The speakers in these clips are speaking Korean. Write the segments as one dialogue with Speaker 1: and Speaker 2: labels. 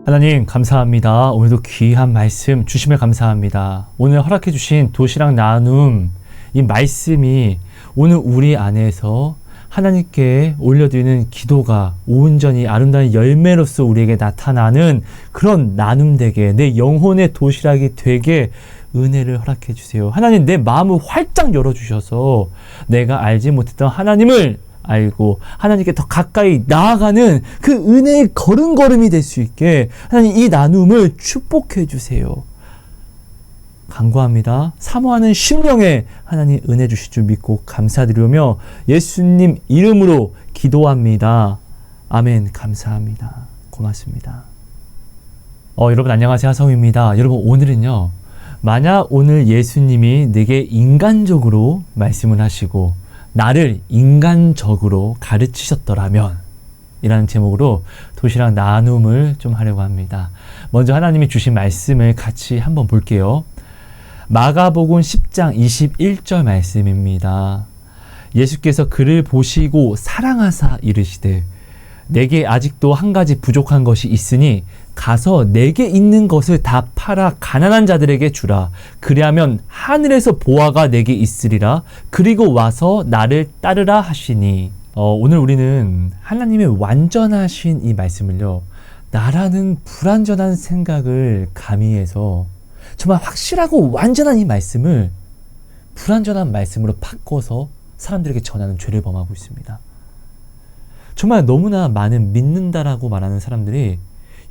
Speaker 1: 하나님 감사합니다. 오늘도 귀한 말씀 주심에 감사합니다. 오늘 허락해 주신 도시락 나눔, 이 말씀이 오늘 우리 안에서 하나님께 올려드리는 기도가 온전히 아름다운 열매로서 우리에게 나타나는 그런 나눔 되게, 내 영혼의 도시락이 되게 은혜를 허락해 주세요. 하나님, 내 마음을 활짝 열어주셔서 내가 알지 못했던 하나님을 알고 하나님께 더 가까이 나아가는 그 은혜의 걸음걸음이 될 수 있게 하나님, 이 나눔을 축복해 주세요. 간구합니다. 사모하는 심령에 하나님 은혜 주실 줄 믿고 감사드리며 예수님 이름으로 기도합니다. 아멘. 감사합니다. 고맙습니다. 여러분 안녕하세요. 하성입니다. 여러분, 오늘은요, 만약 오늘 예수님이 내게 인간적으로 말씀을 하시고 나를 인간적으로 가르치셨더라면, 이라는 제목으로 도시락 나눔을 좀 하려고 합니다. 먼저 하나님이 주신 말씀을 같이 한번 볼게요. 마가복음 10장 21절 말씀입니다. 예수께서 그를 보시고 사랑하사 이르시되 내게 아직도 한 가지 부족한 것이 있으니 가서 내게 있는 것을 다 팔아 가난한 자들에게 주라. 그리하면 하늘에서 보화가 내게 있으리라. 그리고 와서 나를 따르라 하시니. 오늘 우리는 하나님의 완전하신 이 말씀을요, 나라는 불완전한 생각을 가미해서 정말 확실하고 완전한 이 말씀을 불완전한 말씀으로 바꿔서 사람들에게 전하는 죄를 범하고 있습니다. 정말 너무나 많은 믿는다라고 말하는 사람들이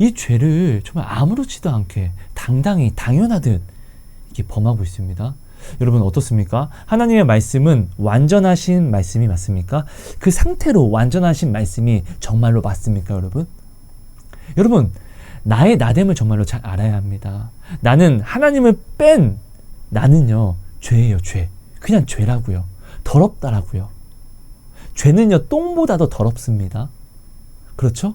Speaker 1: 이 죄를 정말 아무렇지도 않게 당당히 당연하듯 이렇게 범하고 있습니다. 여러분 어떻습니까? 하나님의 말씀은 완전하신 말씀이 맞습니까? 그 상태로 완전하신 말씀이 정말로 맞습니까, 여러분? 여러분, 나의 나됨을 정말로 잘 알아야 합니다. 나는 하나님을 뺀 나는요, 죄예요, 죄. 그냥 죄라고요. 더럽다라고요. 죄는요, 똥보다도 더럽습니다. 그렇죠?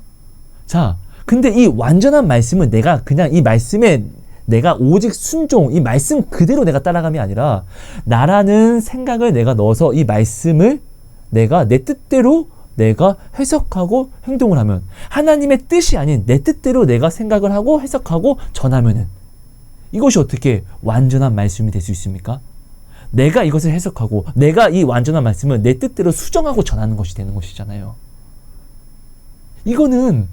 Speaker 1: 자, 근데 이 완전한 말씀은 내가 그냥 이 말씀에 내가 오직 순종, 이 말씀 그대로 내가 따라감이 아니라 나라는 생각을 내가 넣어서 이 말씀을 내가 내 뜻대로 내가 해석하고 행동을 하면, 하나님의 뜻이 아닌 내 뜻대로 내가 생각을 하고 해석하고 전하면은 이것이 어떻게 완전한 말씀이 될 수 있습니까? 내가 이것을 해석하고 내가 이 완전한 말씀을 내 뜻대로 수정하고 전하는 것이 되는 것이잖아요. 이거는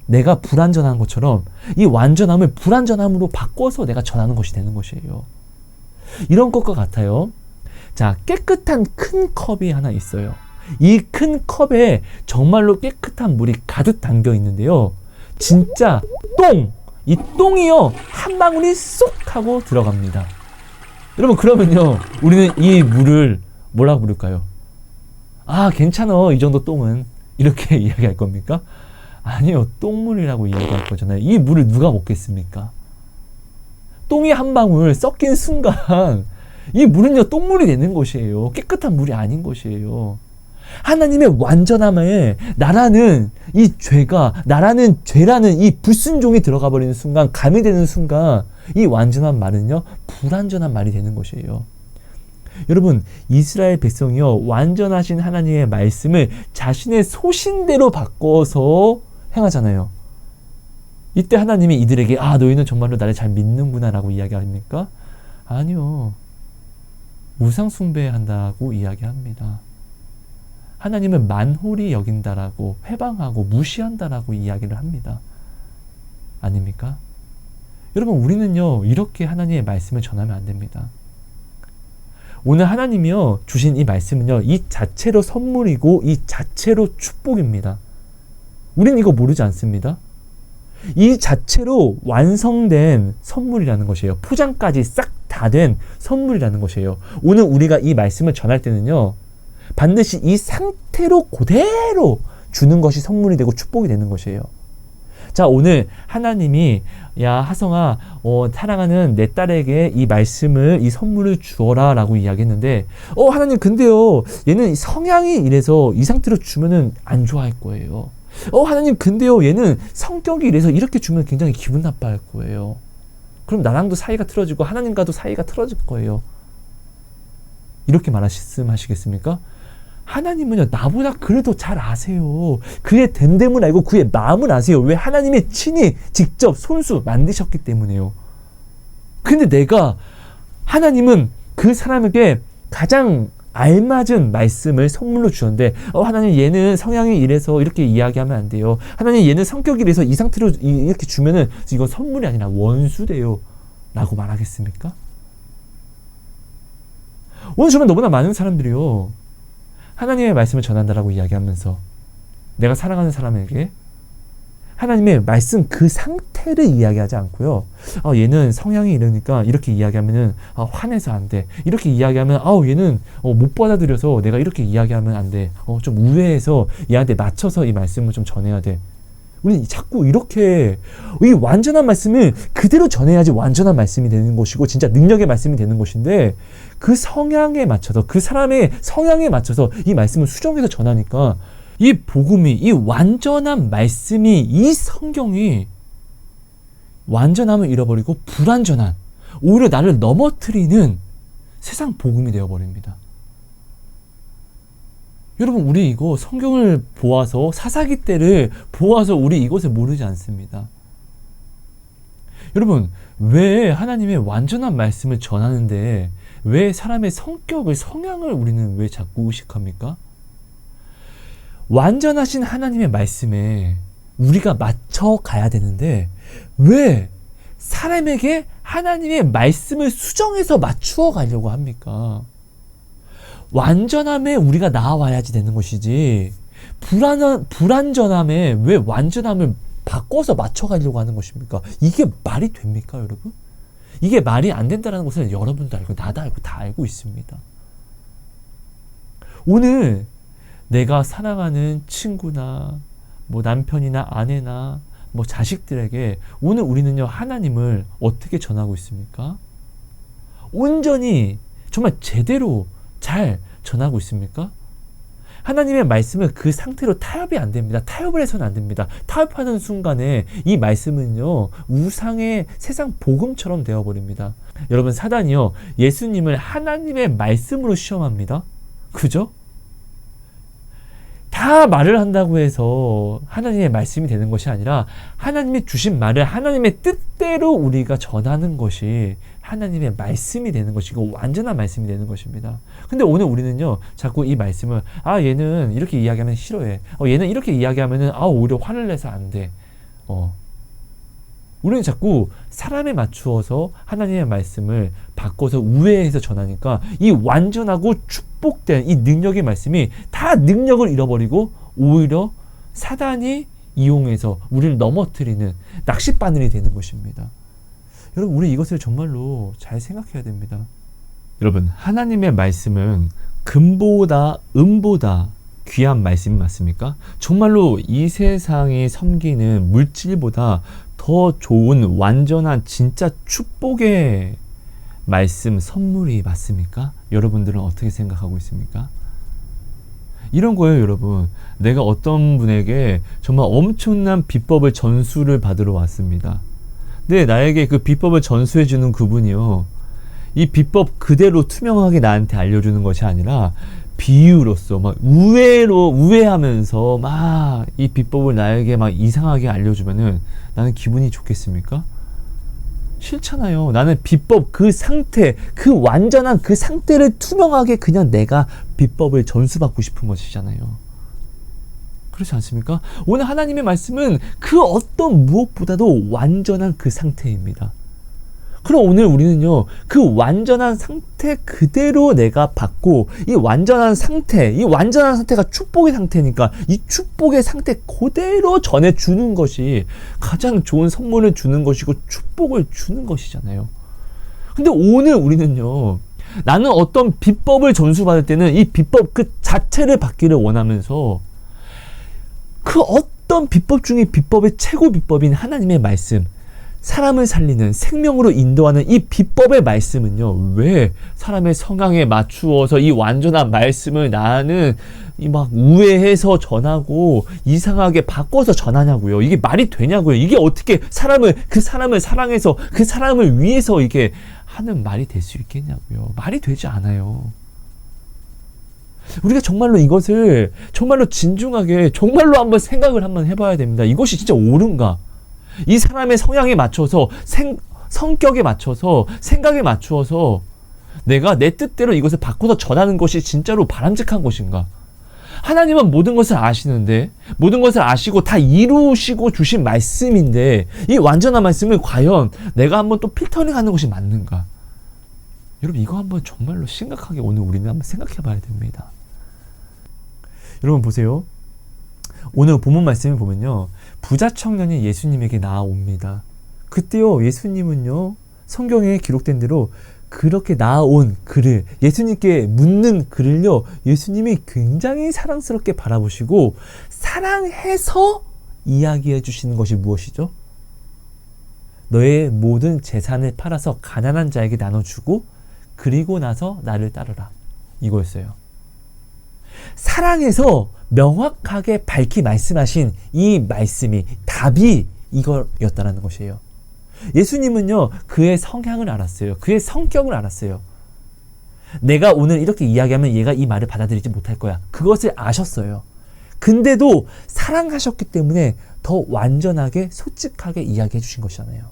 Speaker 1: 내가 불완전한 것처럼 이 완전함을 불완전함으로 바꿔서 내가 전하는 것이 되는 것이에요. 이런 것과 같아요. 자, 깨끗한 큰 컵이 하나 있어요. 이 큰 컵에 정말로 깨끗한 물이 가득 담겨 있는데요, 진짜 이 똥이요, 한 방울이 쏙 하고 들어갑니다. 여러분, 그러면요, 우리는 이 물을 뭐라고 부를까요? 아, 괜찮아, 이 정도 똥은, 이렇게 이야기할 겁니까? 아니요, 똥물이라고 이야기할 거잖아요. 이 물을 누가 먹겠습니까? 똥이 한 방울 섞인 순간 이 물은요, 똥물이 되는 것이에요. 깨끗한 물이 아닌 것이에요. 하나님의 완전함에 나라는 이 죄가, 나라는 죄라는 이 불순종이 들어가 버리는 순간, 가미되는 순간 이 완전한 말은요, 불완전한 말이 되는 것이에요. 여러분, 이스라엘 백성이요, 완전하신 하나님의 말씀을 자신의 소신대로 바꿔서 행하잖아요. 이때 하나님이 이들에게 너희는 정말로 나를 잘 믿는구나 라고 이야기합니까? 아니요. 우상 숭배한다고 이야기합니다. 하나님은 만홀히 여긴다라고, 회방하고 무시한다라고 이야기를 합니다. 아닙니까? 여러분, 우리는요, 이렇게 하나님의 말씀을 전하면 안 됩니다. 오늘 하나님이요, 주신 이 말씀은요, 이 자체로 선물이고 이 자체로 축복입니다. 우리는 이거 모르지 않습니다. 이 자체로 완성된 선물이라는 것이에요. 포장까지 싹 다 된 선물이라는 것이에요. 오늘 우리가 이 말씀을 전할 때는요, 반드시 이 상태로 그대로 주는 것이 선물이 되고 축복이 되는 것이에요. 자, 오늘 하나님이 야 하성아 사랑하는 내 딸에게 이 말씀을 이 선물을 주어라 라고 이야기했는데 하나님 근데요 얘는 성향이 이래서 이 상태로 주면은 안 좋아할 거예요. 하나님 근데요 얘는 성격이 이래서 이렇게 주면 굉장히 기분 나빠할 거예요. 그럼 나랑도 사이가 틀어지고 하나님과도 사이가 틀어질 거예요. 이렇게 말씀하시겠습니까? 하나님은요 나보다 그래도 잘 아세요. 그의 됨됨을 알고 그의 마음을 아세요. 왜? 하나님이 친히 직접 손수 만드셨기 때문에요. 근데 하나님은 그 사람에게 가장 알맞은 말씀을 선물로 주었는데 하나님 얘는 성향이 이래서 이렇게 이야기하면 안 돼요. 하나님 얘는 성격이 이래서 이 상태로 이렇게 주면은 이건 선물이 아니라 원수돼요 라고 말하겠습니까? 오늘 정말 너무나 많은 사람들이요 하나님의 말씀을 전한다라고 이야기하면서 내가 사랑하는 사람에게 하나님의 말씀 그 상태를 이야기하지 않고요. 얘는 성향이 이러니까 이렇게 이야기하면은 화내서 안 돼. 이렇게 이야기하면 얘는 못 받아들여서 내가 이렇게 이야기하면 안 돼. 좀 우회해서 얘한테 맞춰서 이 말씀을 좀 전해야 돼. 우리는 자꾸 이렇게 이 완전한 말씀을 그대로 전해야지 완전한 말씀이 되는 것이고 진짜 능력의 말씀이 되는 것인데 그 성향에 맞춰서 그 사람의 성향에 맞춰서 이 말씀을 수정해서 전하니까 이 복음이 이 완전한 말씀이 이 성경이 완전함을 잃어버리고 불완전한 오히려 나를 넘어뜨리는 세상 복음이 되어버립니다. 여러분 우리 이거 성경을 보아서 사사기 때를 보아서 우리 이것을 모르지 않습니다. 여러분 왜 하나님의 완전한 말씀을 전하는데 왜 사람의 성격을 성향을 우리는 왜 자꾸 의식합니까? 완전하신 하나님의 말씀에 우리가 맞춰가야 되는데 왜 사람에게 하나님의 말씀을 수정해서 맞추어 가려고 합니까? 완전함에 우리가 나아와야지 되는 것이지 불완전함에 왜 완전함을 바꿔서 맞춰가려고 하는 것입니까? 이게 말이 됩니까 여러분? 이게 말이 안 된다는 것을 여러분도 알고 나도 알고 다 알고 있습니다. 오늘 내가 사랑하는 친구나 남편이나 아내나 자식들에게 오늘 우리는요 하나님을 어떻게 전하고 있습니까? 온전히 정말 제대로 잘 전하고 있습니까? 하나님의 말씀은 그 상태로 타협이 안 됩니다. 타협을 해서는 안 됩니다. 타협하는 순간에 이 말씀은요 우상의 세상 복음처럼 되어버립니다. 여러분 사단이요 예수님을 하나님의 말씀으로 시험합니다. 그죠? 다 말을 한다고 해서 하나님의 말씀이 되는 것이 아니라 하나님이 주신 말을 하나님의 뜻대로 우리가 전하는 것이 하나님의 말씀이 되는 것이고 완전한 말씀이 되는 것입니다. 근데 오늘 우리는요 자꾸 이 말씀을 얘는 이렇게 이야기하면 싫어해. 얘는 이렇게 이야기하면은 오히려 화를 내서 안 돼. 우리는 자꾸 사람에 맞추어서 하나님의 말씀을 바꿔서 우회해서 전하니까 이 완전하고 축복된 이 능력의 말씀이 다 능력을 잃어버리고 오히려 사단이 이용해서 우리를 넘어뜨리는 낚싯바늘이 되는 것입니다. 여러분 우리 이것을 정말로 잘 생각해야 됩니다. 여러분 하나님의 말씀은 금보다 은보다 귀한 말씀이 맞습니까? 정말로 이 세상이 섬기는 물질보다 더 좋은 완전한 진짜 축복의 말씀 선물이 맞습니까? 여러분들은 어떻게 생각하고 있습니까? 이런 거예요 여러분. 내가 어떤 분에게 정말 엄청난 비법을 전수를 받으러 왔습니다. 근데 나에게 그 비법을 전수해 주는 그분이요 이 비법 그대로 투명하게 나한테 알려주는 것이 아니라 비유로서 우회하면서 이 비법을 나에게 이상하게 알려주면은 나는 기분이 좋겠습니까? 싫잖아요. 나는 비법 그 상태, 그 완전한 그 상태를 투명하게 그냥 내가 비법을 전수받고 싶은 것이잖아요. 그렇지 않습니까? 오늘 하나님의 말씀은 그 어떤 무엇보다도 완전한 그 상태입니다. 그럼 오늘 우리는요 그 완전한 상태 그대로 내가 받고 이 완전한 상태가 축복의 상태니까 이 축복의 상태 그대로 전해주는 것이 가장 좋은 선물을 주는 것이고 축복을 주는 것이잖아요. 근데 오늘 우리는요 나는 어떤 비법을 전수받을 때는 이 비법 그 자체를 받기를 원하면서 그 어떤 비법 중에 비법의 최고 비법인 하나님의 말씀, 사람을 살리는 생명으로 인도하는 이 비법의 말씀은요, 왜 사람의 성향에 맞추어서 이 완전한 말씀을 나는 이 막 우회해서 전하고 이상하게 바꿔서 전하냐고요. 이게 말이 되냐고요. 이게 어떻게 그 사람을 사랑해서 그 사람을 위해서 이게 하는 말이 될 수 있겠냐고요. 말이 되지 않아요. 우리가 정말로 이것을 정말로 진중하게 정말로 한번 생각을 한번 해봐야 됩니다. 이것이 진짜 옳은가? 이 사람의 성향에 맞춰서 성격에 맞춰서 생각에 맞추어서 내가 내 뜻대로 이것을 바꿔서 전하는 것이 진짜로 바람직한 것인가? 하나님은 모든 것을 아시는데, 모든 것을 아시고 다 이루시고 주신 말씀인데, 이 완전한 말씀을 과연 내가 한번 또 필터링하는 것이 맞는가? 여러분, 이거 한번 정말로 심각하게 오늘 우리는 한번 생각해 봐야 됩니다. 여러분 보세요. 오늘 본문 말씀을 보면요, 부자 청년이 예수님에게 나아옵니다. 그때요, 예수님은요, 성경에 기록된 대로 그렇게 나아온 그를, 예수님께 묻는 그를요, 예수님이 굉장히 사랑스럽게 바라보시고 사랑해서 이야기해 주시는 것이 무엇이죠? 너의 모든 재산을 팔아서 가난한 자에게 나눠주고 그리고 나서 나를 따르라, 이거였어요. 사랑해서 명확하게 밝히 말씀하신 이 말씀이, 답이 이거였다라는 것이에요. 예수님은요, 그의 성향을 알았어요. 그의 성격을 알았어요. 내가 오늘 이렇게 이야기하면 얘가 이 말을 받아들이지 못할 거야. 그것을 아셨어요. 근데도 사랑하셨기 때문에 더 완전하게 솔직하게 이야기해 주신 것이잖아요.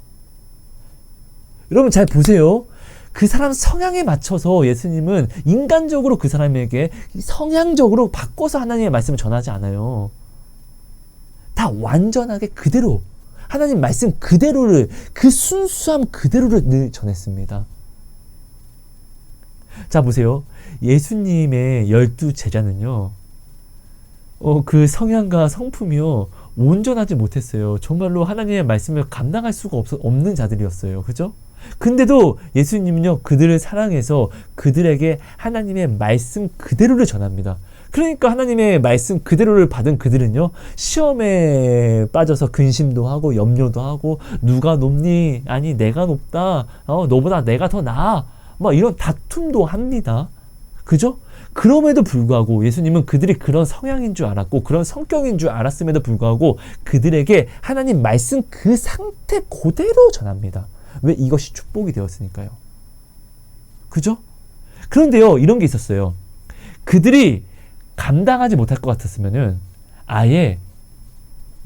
Speaker 1: 여러분 잘 보세요. 그 사람 성향에 맞춰서 예수님은 인간적으로 그 사람에게 성향적으로 바꿔서 하나님의 말씀을 전하지 않아요. 다 완전하게 그대로, 하나님 말씀 그대로를, 그 순수함 그대로를 늘 전했습니다. 자 보세요. 예수님의 12 제자는요, 그 성향과 성품이요, 온전하지 못했어요. 정말로 하나님의 말씀을 감당할 수가 없는 자들이었어요. 그죠? 근데도 예수님은요, 그들을 사랑해서 그들에게 하나님의 말씀 그대로를 전합니다. 그러니까 하나님의 말씀 그대로를 받은 그들은요, 시험에 빠져서 근심도 하고 염려도 하고, 누가 높니? 아니 내가 높다. 너보다 내가 더 나아. 막 이런 다툼도 합니다. 그죠? 그럼에도 불구하고 예수님은 그들이 그런 성향인 줄 알았고 그런 성격인 줄 알았음에도 불구하고 그들에게 하나님 말씀 그 상태 그대로 전합니다. 왜? 이것이 축복이 되었으니까요. 그죠? 그런데요, 이런 게 있었어요. 그들이 감당하지 못할 것 같았으면은 아예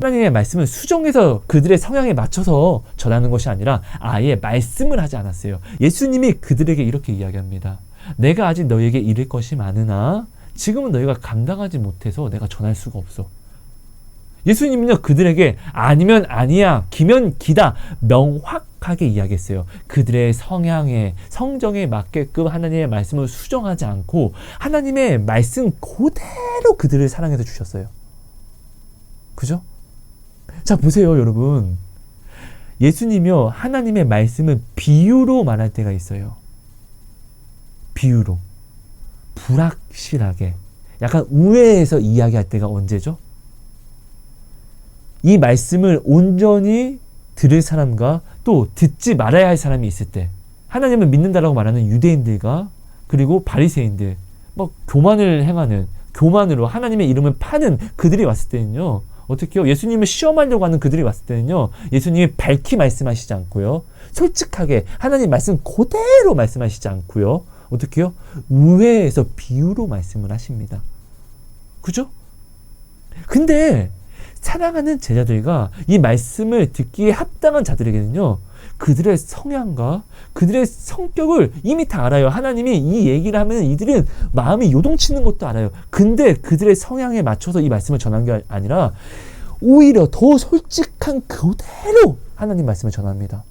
Speaker 1: 하나님의 말씀을 수정해서 그들의 성향에 맞춰서 전하는 것이 아니라 아예 말씀을 하지 않았어요. 예수님이 그들에게 이렇게 이야기합니다. 내가 아직 너에게 이를 것이 많으나 지금은 너희가 감당하지 못해서 내가 전할 수가 없어. 예수님은요, 그들에게 아니면 아니야, 기면 기다, 명확하게 이야기했어요. 그들의 성향에, 성정에 맞게끔 하나님의 말씀을 수정하지 않고 하나님의 말씀 그대로 그들을 사랑해서 주셨어요. 그죠? 자 보세요, 여러분. 예수님이요, 하나님의 말씀을 비유로 말할 때가 있어요. 비유로, 불확실하게, 약간 우회해서 이야기할 때가 언제죠? 이 말씀을 온전히 들을 사람과 또 듣지 말아야 할 사람이 있을 때, 하나님을 믿는다라고 말하는 유대인들과 그리고 바리새인들, 막 교만을 행하는, 교만으로 하나님의 이름을 파는 그들이 왔을 때는요, 어떻게요? 예수님을 시험하려고 하는 그들이 왔을 때는요, 예수님이 밝히 말씀하시지 않고요, 솔직하게 하나님 말씀 그대로 말씀하시지 않고요, 어떻게요? 우회해서 비유로 말씀을 하십니다. 그죠? 근데 사랑하는 제자들과 이 말씀을 듣기에 합당한 자들에게는요, 그들의 성향과 그들의 성격을 이미 다 알아요. 하나님이 이 얘기를 하면 이들은 마음이 요동치는 것도 알아요. 근데 그들의 성향에 맞춰서 이 말씀을 전한 게 아니라 오히려 더 솔직한 그대로 하나님 말씀을 전합니다.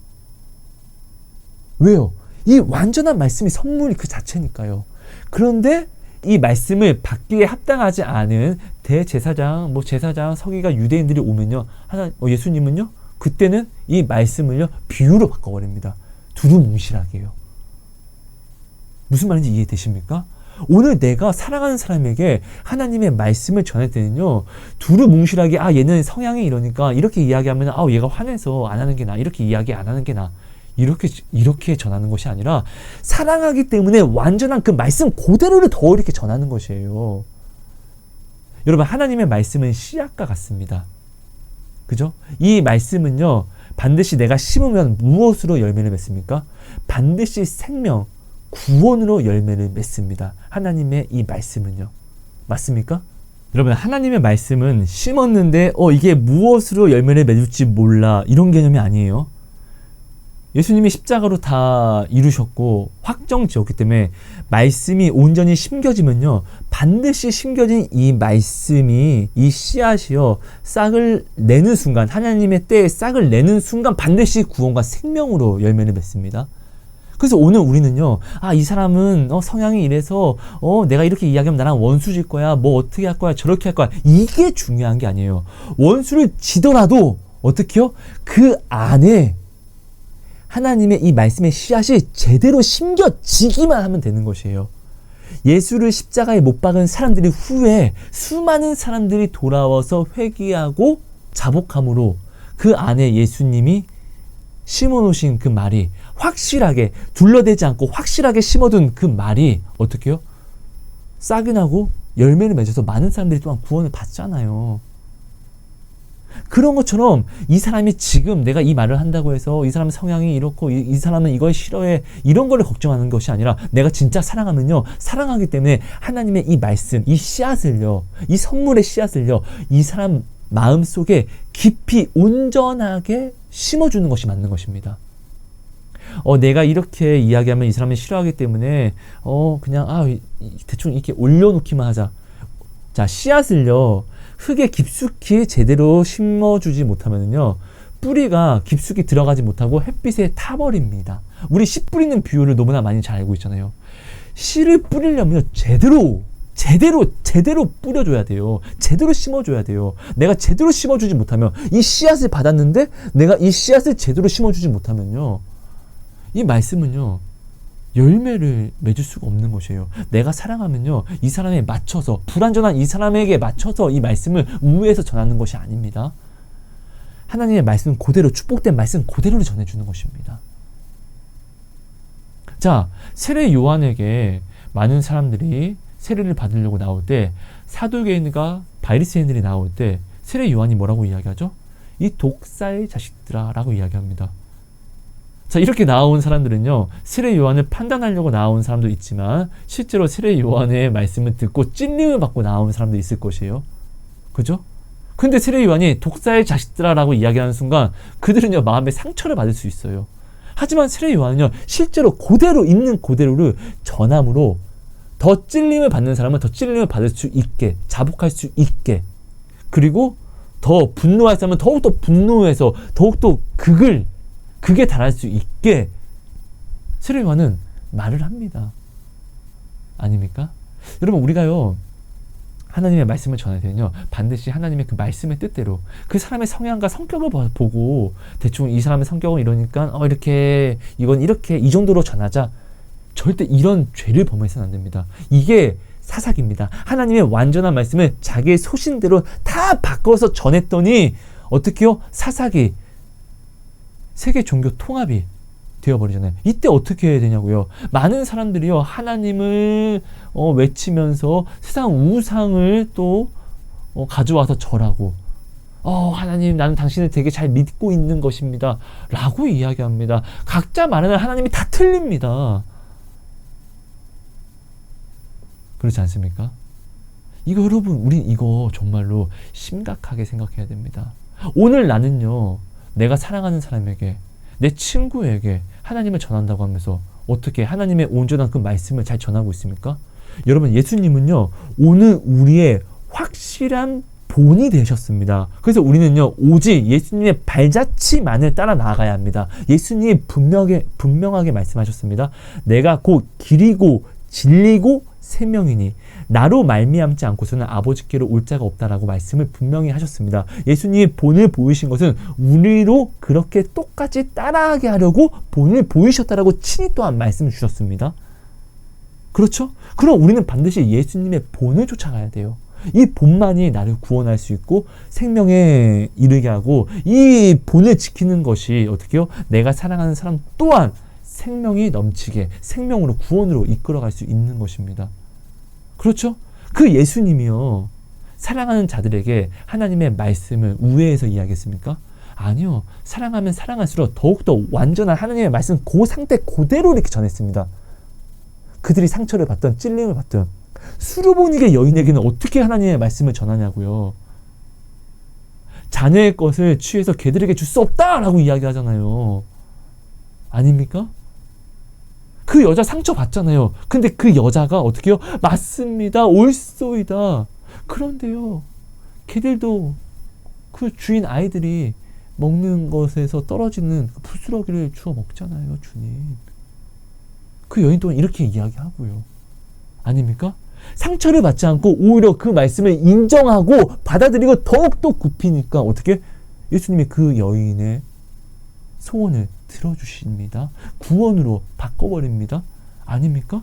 Speaker 1: 왜요? 이 완전한 말씀이 선물이 그 자체니까요. 그런데 이 말씀을 받기에 합당하지 않은 대제사장, 제사장, 서기가 유대인들이 오면요, 예수님은요, 그때는 이 말씀을요, 비유로 바꿔버립니다. 두루뭉실하게요. 무슨 말인지 이해되십니까? 오늘 내가 사랑하는 사람에게 하나님의 말씀을 전할 때는요, 두루뭉실하게 얘는 성향이 이러니까 이렇게 이야기하면 얘가 화내서 안 하는 게 나아, 이렇게 이야기 안 하는 게 나아, 이렇게 전하는 것이 아니라 사랑하기 때문에 완전한 그 말씀 그대로를 더 이렇게 전하는 것이에요. 여러분, 하나님의 말씀은 씨앗과 같습니다. 그죠? 이 말씀은요, 반드시 내가 심으면 무엇으로 열매를 맺습니까? 반드시 생명, 구원으로 열매를 맺습니다. 하나님의 이 말씀은요. 맞습니까? 여러분, 하나님의 말씀은 심었는데 이게 무엇으로 열매를 맺을지 몰라, 이런 개념이 아니에요. 예수님이 십자가로 다 이루셨고 확정 지었기 때문에 말씀이 온전히 심겨지면요, 반드시 심겨진 이 말씀이, 이 씨앗이요, 싹을 내는 순간, 하나님의 때에 싹을 내는 순간 반드시 구원과 생명으로 열매를 맺습니다. 그래서 오늘 우리는요, 이 사람은 성향이 이래서 내가 이렇게 이야기하면 나랑 원수 질 거야, 뭐 어떻게 할 거야, 저렇게 할 거야, 이게 중요한 게 아니에요. 원수를 지더라도 어떻게요? 그 안에 하나님의 이 말씀의 씨앗이 제대로 심겨지기만 하면 되는 것이에요. 예수를 십자가에 못 박은 사람들이 후에 수많은 사람들이 돌아와서 회개하고 자복함으로 그 안에 예수님이 심어놓으신 그 말이 확실하게, 둘러대지 않고 확실하게 심어둔 그 말이 어떻게 해요? 싹이 나고 열매를 맺어서 많은 사람들이 또한 구원을 받잖아요. 그런 것처럼 이 사람이 지금 내가 이 말을 한다고 해서 이 사람 성향이 이렇고 이 사람은 이걸 싫어해, 이런 거를 걱정하는 것이 아니라 내가 진짜 사랑하면요, 사랑하기 때문에 하나님의 이 말씀, 이 씨앗을요, 이 선물의 씨앗을요, 이 사람 마음속에 깊이 온전하게 심어주는 것이 맞는 것입니다. 내가 이렇게 이야기하면 이 사람이 싫어하기 때문에 그냥 대충 이렇게 올려놓기만 하자. 자, 씨앗을요, 흙에 깊숙이 제대로 심어주지 못하면요, 뿌리가 깊숙이 들어가지 못하고 햇빛에 타버립니다. 우리 씨 뿌리는 비유를 너무나 많이 잘 알고 있잖아요. 씨를 뿌리려면 제대로 뿌려줘야 돼요. 제대로 심어줘야 돼요. 내가 제대로 심어주지 못하면, 이 씨앗을 받았는데 내가 이 씨앗을 제대로 심어주지 못하면요, 이 말씀은요, 열매를 맺을 수가 없는 것이에요. 내가 사랑하면요, 이 사람에 맞춰서, 불완전한 이 사람에게 맞춰서 이 말씀을 우회해서 전하는 것이 아닙니다. 하나님의 말씀 그대로, 축복된 말씀 그대로를 전해주는 것입니다. 자, 세례 요한에게 많은 사람들이 세례를 받으려고 나올 때, 사두개인과 바리새인들이 나올 때 세례 요한이 뭐라고 이야기하죠? 이 독사의 자식들아 라고 이야기합니다. 자, 이렇게 나온 사람들은요, 세례 요한을 판단하려고 나온 사람도 있지만 실제로 세례 요한의 말씀을 듣고 찔림을 받고 나온 사람도 있을 것이에요. 그죠? 근데 세례 요한이 독사의 자식들아 라고 이야기하는 순간 그들은요, 마음에 상처를 받을 수 있어요. 하지만 세례 요한은요, 실제로 그대로 있는 그대로를 전함으로 더 찔림을 받는 사람은 더 찔림을 받을 수 있게, 자복할 수 있게, 그리고 더 분노할 사람은 더욱더 분노해서 더욱더 극에 달할 수 있게 세례 요한은 말을 합니다. 아닙니까? 여러분, 우리가요, 하나님의 말씀을 전할 때는요, 반드시 하나님의 그 말씀의 뜻대로 그 사람의 성향과 성격을 보고 대충 이 사람의 성격은 이러니까 이렇게, 이건 이렇게, 이 정도로 전하자, 절대 이런 죄를 범해서는 안 됩니다. 이게 사사기입니다. 하나님의 완전한 말씀을 자기의 소신대로 다 바꿔서 전했더니 어떻게요? 사사기, 세계 종교 통합이 되어버리잖아요. 이때 어떻게 해야 되냐고요? 많은 사람들이요, 하나님을 외치면서 세상 우상을 또 가져와서 절하고, 하나님, 나는 당신을 되게 잘 믿고 있는 것입니다 라고 이야기합니다. 각자 말하는 하나님이 다 틀립니다. 그렇지 않습니까? 이거 여러분, 우린 이거 정말로 심각하게 생각해야 됩니다. 오늘 나는요, 내가 사랑하는 사람에게, 내 친구에게 하나님을 전한다고 하면서 어떻게 하나님의 온전한 그 말씀을 잘 전하고 있습니까? 여러분, 예수님은요, 오늘 우리의 확실한 본이 되셨습니다. 그래서 우리는요, 오직 예수님의 발자취만을 따라 나아가야 합니다. 예수님이 분명하게 말씀하셨습니다. 내가 곧 길이고 진리고 생명이니 나로 말미암지 않고서는 아버지께로 올 자가 없다라고 말씀을 분명히 하셨습니다. 예수님이 본을 보이신 것은 우리로 그렇게 똑같이 따라하게 하려고 본을 보이셨다라고 친히 또한 말씀을 주셨습니다. 그렇죠? 그럼 우리는 반드시 예수님의 본을 쫓아가야 돼요. 이 본만이 나를 구원할 수 있고 생명에 이르게 하고, 이 본을 지키는 것이 어떻게요? 내가 사랑하는 사람 또한 생명이 넘치게, 생명으로 구원으로 이끌어갈 수 있는 것입니다. 그렇죠? 그 예수님이요, 사랑하는 자들에게 하나님의 말씀을 우회해서 이야기했습니까? 아니요. 사랑하면 사랑할수록 더욱더 완전한 하나님의 말씀 그 상태 그대로 이렇게 전했습니다. 그들이 상처를 받던 찔림을 받던 수르보니게 여인에게는 어떻게 하나님의 말씀을 전하냐고요. 자녀의 것을 취해서 걔들에게 줄 수 없다라고 이야기하잖아요. 아닙니까? 그 여자 상처 받잖아요. 근데 그 여자가 어떻게 해요? 맞습니다. 옳소이다. 그런데요, 걔들도 그 주인 아이들이 먹는 것에서 떨어지는 부스러기를 주워 먹잖아요, 주님. 그 여인 또한 이렇게 이야기하고요. 아닙니까? 상처를 받지 않고 오히려 그 말씀을 인정하고 받아들이고 더욱더 굽히니까 어떻게? 예수님이 그 여인의 소원을 들어주십니다. 구원으로 바꿔버립니다. 아닙니까?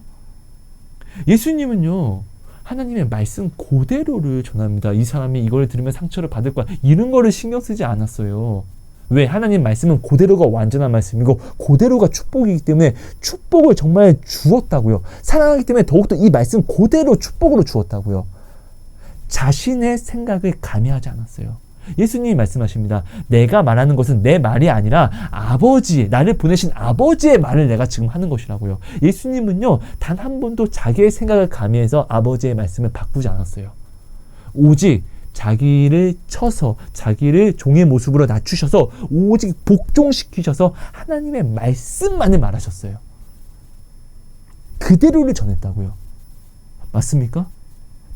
Speaker 1: 예수님은요, 하나님의 말씀 그대로를 전합니다. 이 사람이 이걸 들으면 상처를 받을 거야, 이런 거를 신경 쓰지 않았어요. 왜? 하나님 말씀은 그대로가 완전한 말씀이고 그대로가 축복이기 때문에 축복을 정말 주었다고요. 사랑하기 때문에 더욱더 이 말씀 그대로 축복으로 주었다고요. 자신의 생각을 가미하지 않았어요. 예수님이 말씀하십니다. 내가 말하는 것은 내 말이 아니라 아버지, 나를 보내신 아버지의 말을 내가 지금 하는 것이라고요. 예수님은요, 단 한 번도 자기의 생각을 가미해서 아버지의 말씀을 바꾸지 않았어요. 오직 자기를 쳐서 자기를 종의 모습으로 낮추셔서 오직 복종시키셔서 하나님의 말씀만을 말하셨어요. 그대로를 전했다고요. 맞습니까?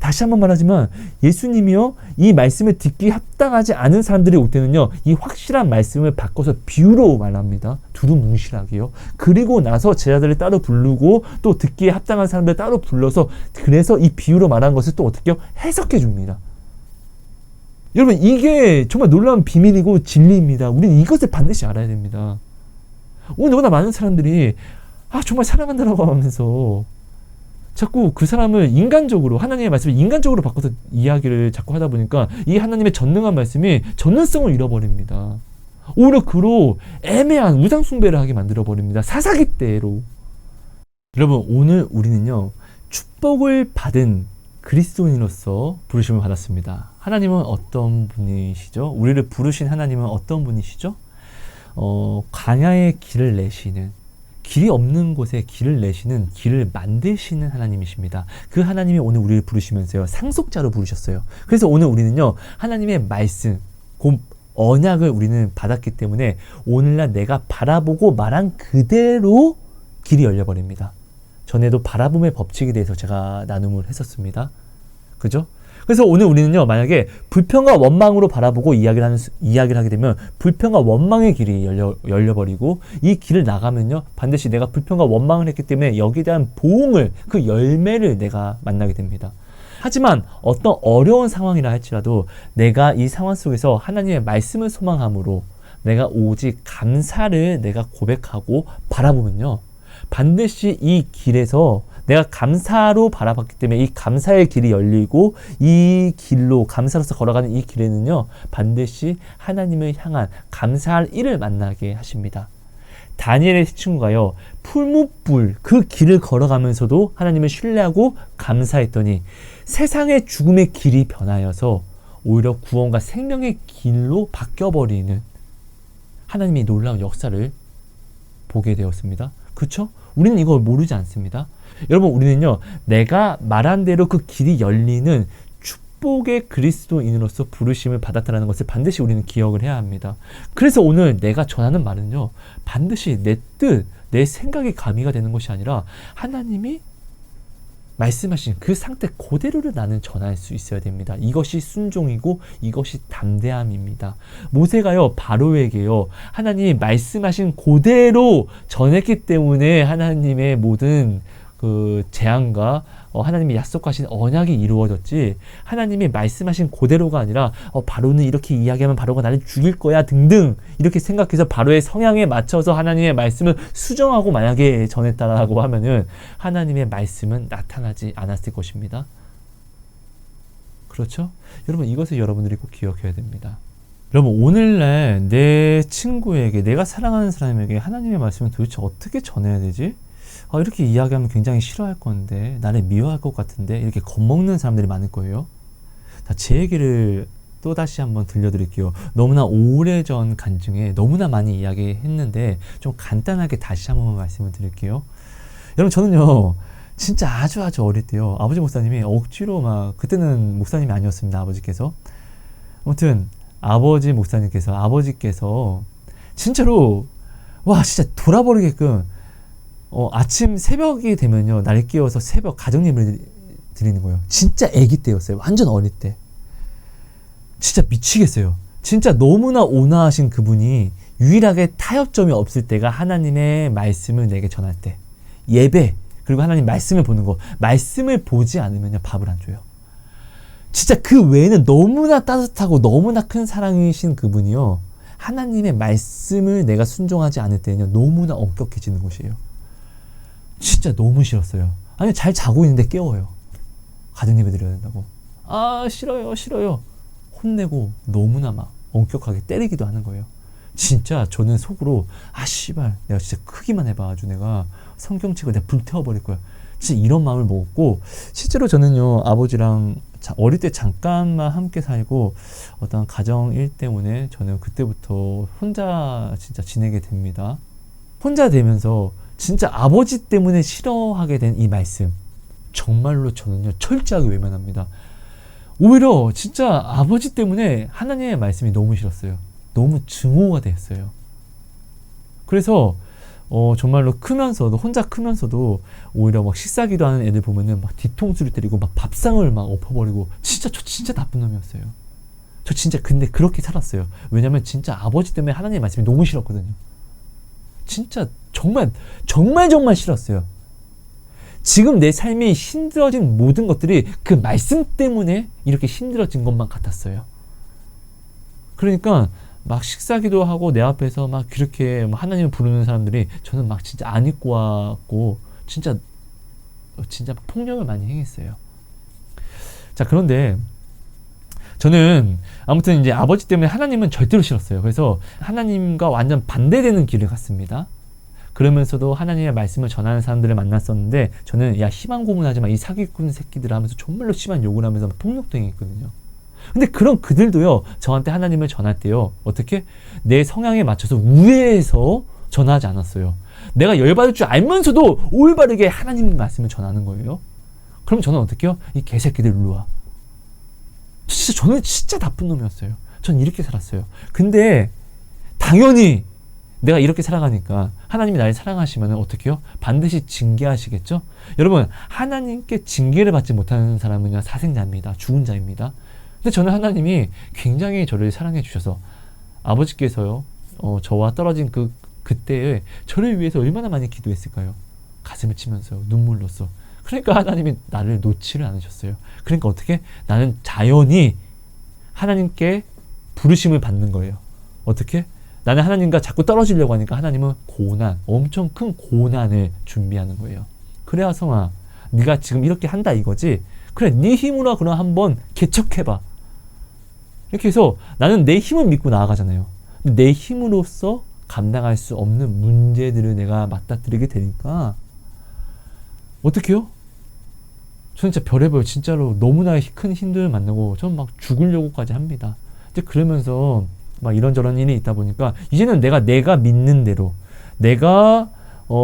Speaker 1: 다시 한번 말하지만 예수님이요, 이 말씀을 듣기 합당하지 않은 사람들이 올 때는요, 이 확실한 말씀을 바꿔서 비유로 말합니다. 두루뭉실하게요. 그리고 나서 제자들을 따로 부르고 또 듣기에 합당한 사람들을 따로 불러서, 그래서 이 비유로 말한 것을 또 어떻게 해석해 줍니다. 여러분, 이게 정말 놀라운 비밀이고 진리입니다. 우리는 이것을 반드시 알아야 됩니다. 오늘 너무나 많은 사람들이 정말 사랑한다라고 하면서 자꾸 그 사람을 인간적으로, 하나님의 말씀을 인간적으로 바꿔서 이야기를 자꾸 하다 보니까 이 하나님의 전능한 말씀이 전능성을 잃어버립니다. 오히려 그로 애매한 우상숭배를 하게 만들어버립니다. 사사기대로. 여러분, 오늘 우리는요, 축복을 받은 그리스도인으로서 부르심을 받았습니다. 하나님은 어떤 분이시죠? 우리를 부르신 하나님은 어떤 분이시죠? 광야에 길을 내시는, 길이 없는 곳에 길을 내시는, 길을 만드시는 하나님이십니다. 그 하나님이 오늘 우리를 부르시면서요, 상속자로 부르셨어요. 그래서 오늘 우리는요, 하나님의 말씀, 곧 언약을 우리는 받았기 때문에 오늘날 내가 바라보고 말한 그대로 길이 열려버립니다. 전에도 바라봄의 법칙에 대해서 제가 나눔을 했었습니다. 그죠? 그래서 오늘 우리는요, 만약에 불평과 원망으로 바라보고 이야기를 하게 되면 불평과 원망의 길이 열려버리고, 이 길을 나가면요, 반드시 내가 불평과 원망을 했기 때문에 여기에 대한 보응을, 그 열매를 내가 만나게 됩니다. 하지만 어떤 어려운 상황이라 할지라도 내가 이 상황 속에서 하나님의 말씀을 소망함으로 내가 오직 감사를 내가 고백하고 바라보면요, 반드시 이 길에서 내가 감사로 바라봤기 때문에 이 감사의 길이 열리고, 이 길로 감사로서 걸어가는 이 길에는요, 반드시 하나님을 향한 감사할 일을 만나게 하십니다. 다니엘의 친구가요, 풀무불 그 길을 걸어가면서도 하나님을 신뢰하고 감사했더니 세상의 죽음의 길이 변하여서 오히려 구원과 생명의 길로 바뀌어버리는 하나님의 놀라운 역사를 보게 되었습니다. 그렇죠? 우리는 이걸 모르지 않습니다. 여러분, 우리는요, 내가 말한 대로 그 길이 열리는 축복의 그리스도인으로서 부르심을 받았다는 것을 반드시 우리는 기억을 해야 합니다. 그래서 오늘 내가 전하는 말은요, 반드시 내 뜻, 내 생각이 가미가 되는 것이 아니라 하나님이 말씀하신 그 상태 그대로를 나는 전할 수 있어야 됩니다. 이것이 순종이고 이것이 담대함입니다. 모세가요, 바로에게요, 하나님이 말씀하신 그대로 전했기 때문에 하나님의 모든 그 재앙과 하나님이 약속하신 언약이 이루어졌지, 하나님이 말씀하신 그대로가 아니라 바로는 이렇게 이야기하면 바로가 나를 죽일 거야 등등 이렇게 생각해서 바로의 성향에 맞춰서 하나님의 말씀을 수정하고 만약에 전했다라고 하면은 하나님의 말씀은 나타나지 않았을 것입니다. 그렇죠? 여러분, 이것을 여러분들이 꼭 기억해야 됩니다. 여러분, 오늘날 내 친구에게, 내가 사랑하는 사람에게 하나님의 말씀을 도대체 어떻게 전해야 되지? 이렇게 이야기하면 굉장히 싫어할 건데, 나를 미워할 것 같은데, 이렇게 겁먹는 사람들이 많을 거예요. 자, 제 얘기를 또 다시 한번 들려드릴게요. 너무나 오래전 간증에 너무나 많이 이야기했는데 좀 간단하게 다시 한번 말씀을 드릴게요. 여러분, 저는요 진짜 아주 어릴 때요, 아버지 목사님이 억지로 그때는 목사님이 아니었습니다. 아버지께서 아무튼 아버지께서 진짜로 진짜 돌아버리게끔 아침 새벽이 되면요 날 깨워서 새벽 가정예배를 드리는 거예요. 진짜 아기 때였어요. 완전 어릴 때. 진짜 미치겠어요. 진짜 너무나 온화하신 그분이 유일하게 타협점이 없을 때가 하나님의 말씀을 내게 전할 때, 예배, 그리고 하나님 말씀을 보는 거. 말씀을 보지 않으면 밥을 안 줘요. 진짜 그 외에는 너무나 따뜻하고 너무나 큰 사랑이신 그분이요, 하나님의 말씀을 내가 순종하지 않을 때는요 너무나 엄격해지는 것이에요. 진짜 너무 싫었어요. 아니, 잘 자고 있는데 깨워요. 가정예배 드려야 된다고. 싫어요. 혼내고 너무나 엄격하게 때리기도 하는 거예요. 진짜 저는 속으로 씨발 내가 진짜 크기만 해봐, 아주 내가 성경책을 내가 불태워버릴 거야. 진짜 이런 마음을 먹었고, 실제로 저는요 아버지랑 어릴 때 잠깐만 함께 살고 어떤 가정 일 때문에 저는 그때부터 혼자 진짜 지내게 됩니다. 혼자 되면서 진짜 아버지 때문에 싫어하게 된 이 말씀, 정말로 저는요 철저하게 외면합니다. 오히려 진짜 아버지 때문에 하나님의 말씀이 너무 싫었어요. 너무 증오가 됐어요. 그래서 정말로 혼자 크면서도 오히려 식사기도 하는 애들 보면은 뒤통수를 때리고 밥상을 엎어버리고, 저 진짜 나쁜 놈이었어요. 저 진짜 근데 그렇게 살았어요. 왜냐면 진짜 아버지 때문에 하나님의 말씀이 너무 싫었거든요. 진짜 정말 싫었어요. 지금 내 삶이 힘들어진 모든 것들이 그 말씀 때문에 이렇게 힘들어진 것만 같았어요. 그러니까 식사기도 하고 내 앞에서 그렇게 하나님을 부르는 사람들이 저는 진짜 안 입고 왔고 진짜 폭력을 많이 행했어요. 자, 그런데 저는 아무튼 이제 아버지 때문에 하나님은 절대로 싫었어요. 그래서 하나님과 완전 반대되는 길을 갔습니다. 그러면서도 하나님의 말씀을 전하는 사람들을 만났었는데, 저는 희망 고문하지 마, 이 사기꾼 새끼들 하면서 정말로 심한 욕을 하면서 폭력도 행했거든요. 근데 그런 그들도요 저한테 하나님을 전할 때요 어떻게? 내 성향에 맞춰서 우회해서 전하지 않았어요. 내가 열받을 줄 알면서도 올바르게 하나님 말씀을 전하는 거예요. 그럼 저는 어떻게 해요? 이 개새끼들 일로 와. 저는 진짜 나쁜 놈이었어요. 전 이렇게 살았어요. 근데 당연히 내가 이렇게 살아가니까 하나님이 나를 사랑하시면 어떻게 해요? 반드시 징계하시겠죠? 여러분, 하나님께 징계를 받지 못하는 사람은 사생자입니다. 죽은 자입니다. 근데 저는 하나님이 굉장히 저를 사랑해 주셔서, 아버지께서요 저와 떨어진 그때에 저를 위해서 얼마나 많이 기도했을까요? 가슴을 치면서 눈물로써. 그러니까 하나님이 나를 놓지를 않으셨어요. 그러니까 어떻게? 나는 자연히 하나님께 부르심을 받는 거예요. 어떻게? 나는 하나님과 자꾸 떨어지려고 하니까 하나님은 엄청 큰 고난을 준비하는 거예요. 그래야 성아, 네가 지금 이렇게 한다 이거지? 그래, 네 힘으로 그럼 한번 개척해봐. 이렇게 해서 나는 내 힘을 믿고 나아가잖아요. 근데 내 힘으로써 감당할 수 없는 문제들을 내가 맞닥뜨리게 되니까 어떻게 해요? 저는 진짜 별의별 진짜로 너무나 큰 힘들을 만나고 저는 죽으려고까지 합니다. 이제 그러면서 이런저런 일이 있다 보니까 이제는 내가 믿는 대로, 내가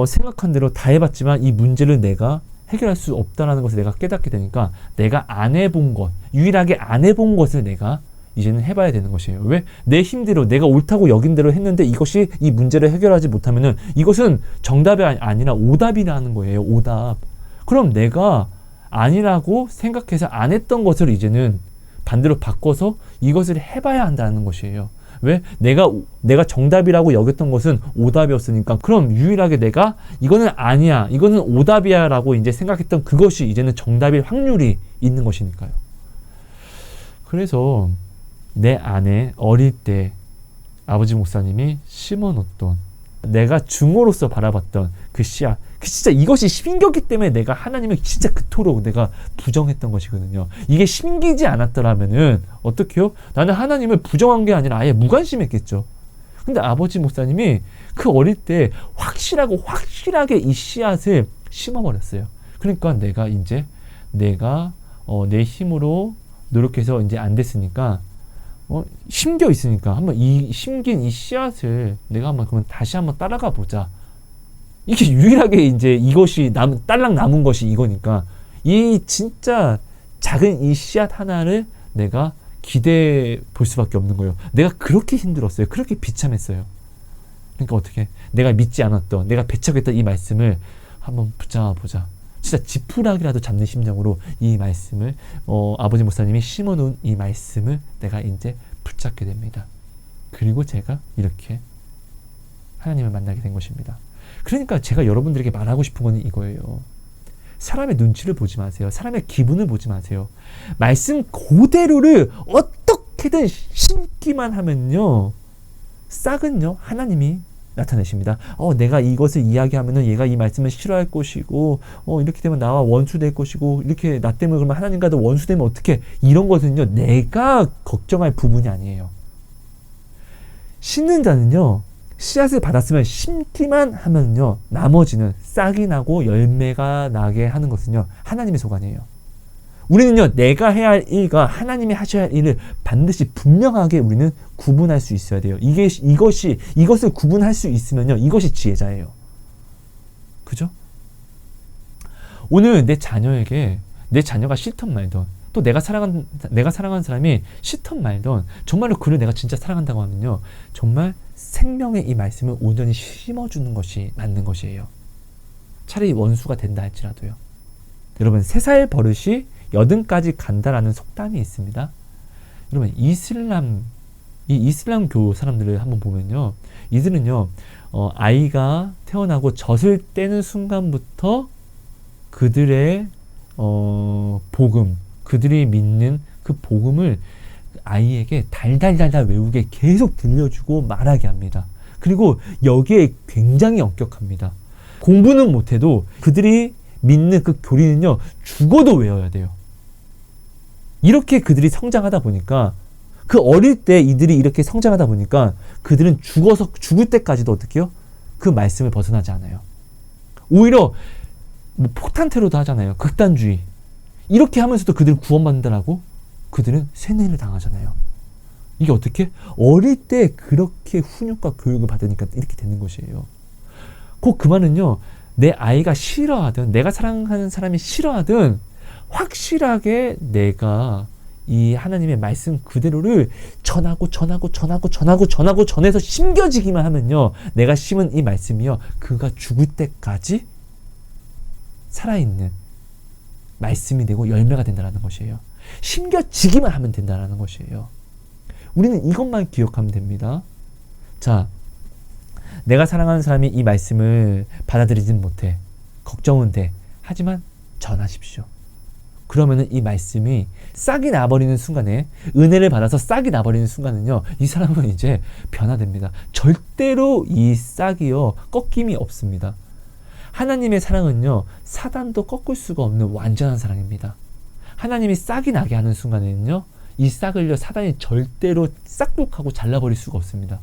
Speaker 1: 생각한 대로 다 해봤지만 이 문제를 내가 해결할 수 없다는 것을 내가 깨닫게 되니까 내가 안 해본 것, 유일하게 안 해본 것을 내가 이제는 해봐야 되는 것이에요. 왜? 내 힘대로 내가 옳다고 여긴 대로 했는데 이것이 이 문제를 해결하지 못하면은 이것은 정답이 아니라 오답이라는 거예요. 오답. 그럼 내가 아니라고 생각해서 안 했던 것을 이제는 반대로 바꿔서 이것을 해봐야 한다는 것이에요. 왜? 내가 정답이라고 여겼던 것은 오답이었으니까. 그럼 유일하게 내가 이거는 아니야, 이거는 오답이야 라고 이제 생각했던 그것이 이제는 정답일 확률이 있는 것이니까요. 그래서 내 안에 어릴 때 아버지 목사님이 심어놓던, 내가 증오로서 바라봤던 그 씨앗, 진짜 이것이 심겼기 때문에 내가 하나님을 진짜 그토록 내가 부정했던 것이거든요. 이게 심기지 않았더라면은 어떡해요? 나는 하나님을 부정한 게 아니라 아예 무관심했겠죠. 근데 아버지 목사님이 그 어릴 때 확실하게 이 씨앗을 심어버렸어요. 그러니까 내가 내 힘으로 노력해서 이제 안 됐으니까 심겨 있으니까 한번 심긴 이 씨앗을 내가 그러면 다시 한번 따라가 보자. 이게 유일하게 이제 이것이 딸랑 남은 것이 이거니까 이 진짜 작은 이 씨앗 하나를 내가 기대해 볼 수밖에 없는 거예요. 내가 그렇게 힘들었어요. 그렇게 비참했어요. 그러니까 어떻게 내가 믿지 않았던, 내가 배척했던 이 말씀을 한번 붙잡아 보자. 진짜 지푸라기라도 잡는 심정으로 이 말씀을 아버지 목사님이 심어놓은 이 말씀을 내가 이제 붙잡게 됩니다. 그리고 제가 이렇게 하나님을 만나게 된 것입니다. 그러니까 제가 여러분들에게 말하고 싶은 건 이거예요. 사람의 눈치를 보지 마세요. 사람의 기분을 보지 마세요. 말씀 그대로를 어떻게든 심기만 하면요, 싹은요 하나님이 나타내십니다. 내가 이것을 이야기하면은 얘가 이 말씀을 싫어할 것이고, 이렇게 되면 나와 원수될 것이고, 이렇게 나 때문에 그러면 하나님과도 원수되면 어떻게? 이런 것은요 내가 걱정할 부분이 아니에요. 심는 자는요, 씨앗을 받았으면 심기만 하면요, 나머지는 싹이 나고 열매가 나게 하는 것은요 하나님의 소관이에요. 우리는요 내가 해야 할 일과 하나님이 하셔야 할 일을 반드시 분명하게 우리는 구분할 수 있어야 돼요. 이것을 구분할 수 있으면요 이것이 지혜자예요. 그죠? 오늘 내 자녀가 싫던 말던, 또 내가 사랑하는 사람이 싫던 말던, 정말로 그를 내가 진짜 사랑한다고 하면요 정말 생명의 이 말씀을 온전히 심어주는 것이 맞는 것이에요. 차라리 원수가 된다 할지라도요. 여러분, 3살 버릇이 80까지 간다라는 속담이 있습니다. 여러분, 이슬람교 사람들을 한번 보면요, 이들은요 아이가 태어나고 젖을 떼는 순간부터 그들의 복음, 그들이 믿는 그 복음을 아이에게 달달달달 외우게 계속 들려주고 말하게 합니다. 그리고 여기에 굉장히 엄격합니다. 공부는 못해도 그들이 믿는 그 교리는요 죽어도 외워야 돼요. 이렇게 그들이 성장하다 보니까, 그 어릴 때 이들이 이렇게 성장하다 보니까 그들은 죽을 때까지도 어떻게 해요? 그 말씀을 벗어나지 않아요. 오히려 폭탄 테러도 하잖아요. 극단주의. 이렇게 하면서도 그들은 구원받는다라고 그들은 세뇌를 당하잖아요. 이게 어떻게? 어릴 때 그렇게 훈육과 교육을 받으니까 이렇게 되는 것이에요. 그 말은요, 내 아이가 싫어하든 내가 사랑하는 사람이 싫어하든 확실하게 내가 이 하나님의 말씀 그대로를 전해서 심겨지기만 하면요, 내가 심은 이 말씀이요 그가 죽을 때까지 살아있는 말씀이 되고 열매가 된다는 것이에요. 심겨지기만 하면 된다는 것이에요. 우리는 이것만 기억하면 됩니다. 자, 내가 사랑하는 사람이 이 말씀을 받아들이진 못해. 걱정은 돼. 하지만 전하십시오. 그러면은 이 말씀이 싹이 나버리는 순간에, 은혜를 받아서 싹이 나버리는 순간은요, 이 사람은 이제 변화됩니다. 절대로 이 싹이요 꺾임이 없습니다. 하나님의 사랑은요 사단도 꺾을 수가 없는 완전한 사랑입니다. 하나님이 싹이 나게 하는 순간에는요 이 싹을요 사단이 절대로 싹둑하고 잘라버릴 수가 없습니다.